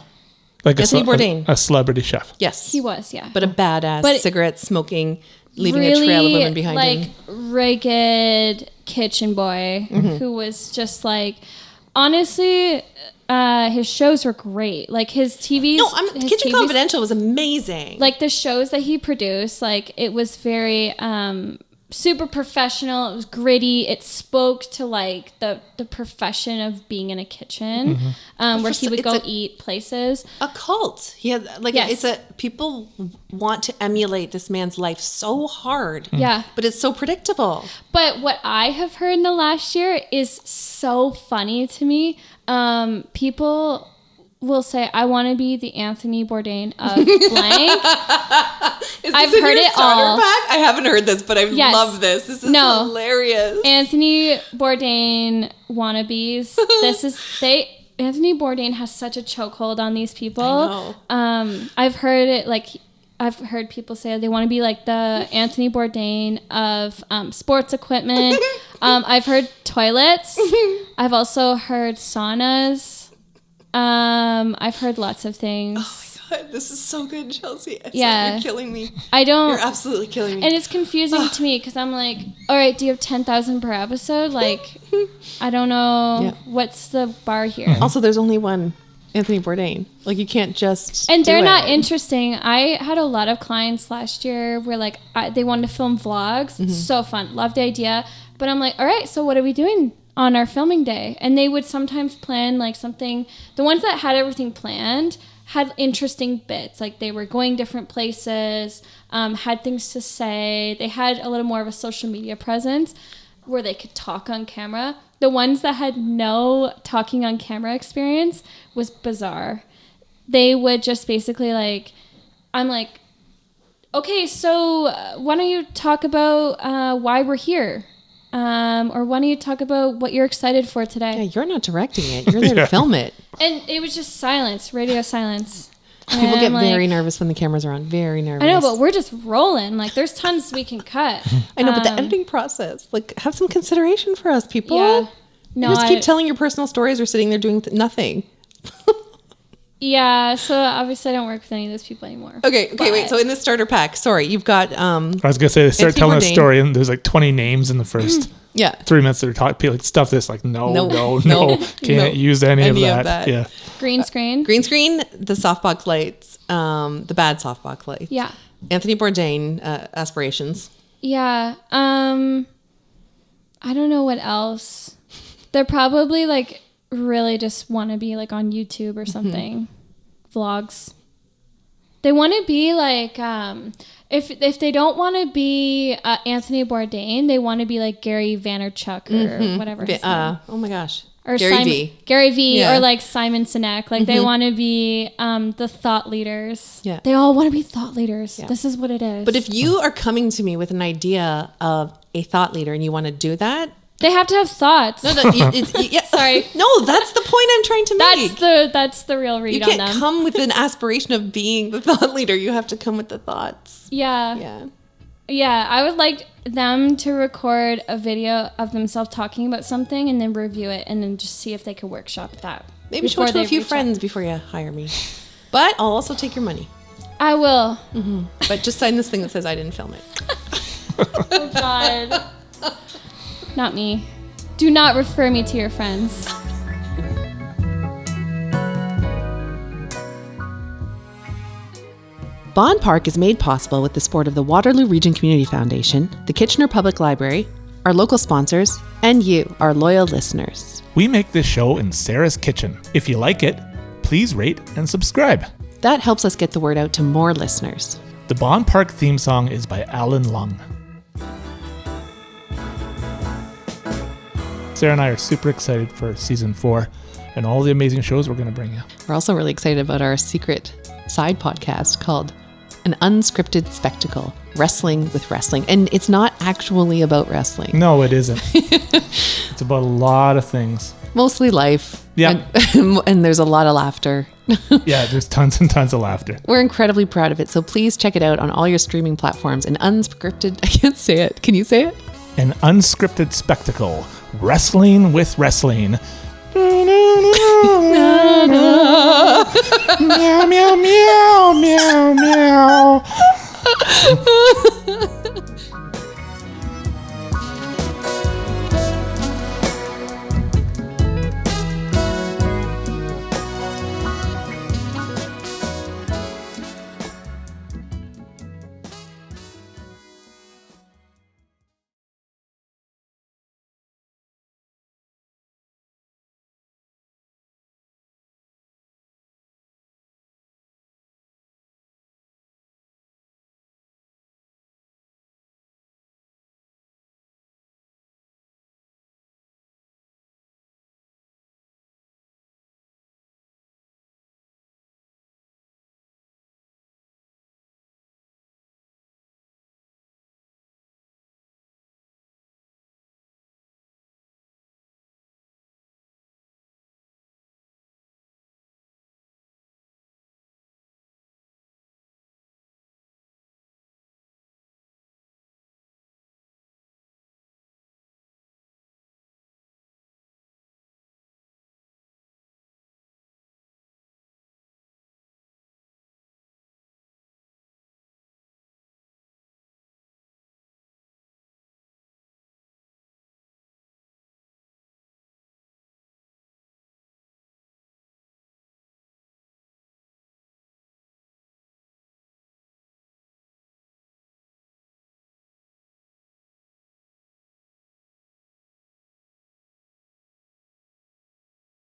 Like Anthony Bourdain. A celebrity chef. Yes. He was, yeah. But a badass, cigarette smoking, leaving a trail of women behind him. Ragged kitchen boy who was just like, honestly, his shows were great. Like his TV. No, Kitchen Confidential was amazing. Like the shows that he produced, like it was very super professional. It was gritty. It spoke to like the profession of being in a kitchen, where he would go eat places. A cult. He had like Yes. people want to emulate this man's life so hard. Yeah. But it's so predictable. But what I have heard in the last year is so funny to me. People will say, I want to be the Anthony Bourdain of blank. I've heard it all. Pack? I haven't heard this, but I love this. This is hilarious. Anthony Bourdain wannabes. Anthony Bourdain has such a chokehold on these people. I know. I've heard it I've heard people say they want to be like the Anthony Bourdain of sports equipment. I've heard toilets. I've also heard saunas. I've heard lots of things. Oh my God, this is so good, Chelsea. Yeah. You're killing me. You're absolutely killing me. And it's confusing to me because I'm like, all right, do you have 10,000 per episode? Like, I don't know. What's the bar here? Also, there's only one Anthony Bourdain. Like, you can't just And they're do not it. interesting. I had a lot of clients last year where like they wanted to film vlogs. So fun. Loved the idea. But I'm like, all right, so what are we doing on our filming day? And they would sometimes plan like something. The ones that had everything planned had interesting bits. Like they were going different places, had things to say. They had a little more of a social media presence where they could talk on camera. The ones that had no talking on camera experience was bizarre. They would just basically like, I'm like, okay, so why don't you talk about why we're here? Or why don't you talk about what you're excited for today? Yeah, you're not directing it. You're there to film it. And it was just silence, radio silence. People And get I'm like, very nervous when the cameras are on. Very nervous. I know, but we're just rolling. Like, there's tons we can cut. I know, but the editing process, like, have some consideration for us, people. Yeah. You just keep telling your personal stories or sitting there doing nothing. Yeah, so obviously I don't work with any of those people anymore. Okay, wait. So in the starter pack, sorry, you've got I was gonna say they start Anthony telling a Bourdain. story and there's like 20 names in the first 3 minutes. They're talking like stuff that's like no, can't use any of that. Yeah, Green screen. green screen, the softbox lights, the bad softbox lights. Yeah. Anthony Bourdain aspirations. Yeah. I don't know what else. They're probably like really just want to be like on YouTube or something. Vlogs. They want to be like if they don't want to be Anthony Bourdain, they want to be like Gary Vaynerchuk or whatever his name. Oh my gosh. Or Gary V. Gary V. Yeah. Or like Simon Sinek. Like they want to be the thought leaders. Yeah. They all want to be thought leaders. Yeah. This is what it is. But if you are coming to me with an idea of a thought leader and you want to do that, they have to have thoughts. yeah. Sorry. No, that's the point I'm trying to make. That's the real read You on can't them. come with an aspiration of being the thought leader. You have to come with the thoughts. Yeah. I would like them to record a video of themselves talking about something and then review it and then just see if they could workshop that. Maybe show it to a few friends before you hire me. But I'll also take your money. I will. But just sign this thing that says I didn't film it. Oh, God. Not me. Do not refer me to your friends. BONN PARK is made possible with the support of the Waterloo Region Community Foundation, the Kitchener Public Library, our local sponsors, and you, our loyal listeners. we make this show in Sarah's kitchen. If you like it, please rate and subscribe. That helps us get the word out to more listeners. The BONN PARK theme song is by Alan Lung. Sarah and I are super excited for season 4 and all the amazing shows we're going to bring you. We're also really excited about our secret side podcast called An Unscripted Spectacle, Wrestling with Wrestling. And it's not actually about wrestling. No, it isn't. It's about a lot of things. Mostly life. Yeah. And there's a lot of laughter. Yeah, there's tons and tons of laughter. We're incredibly proud of it. So please check it out on all your streaming platforms. An unscripted, I can't say it. Can you say it? An unscripted spectacle, wrestling with wrestling. Meow, meow, meow, meow, meow.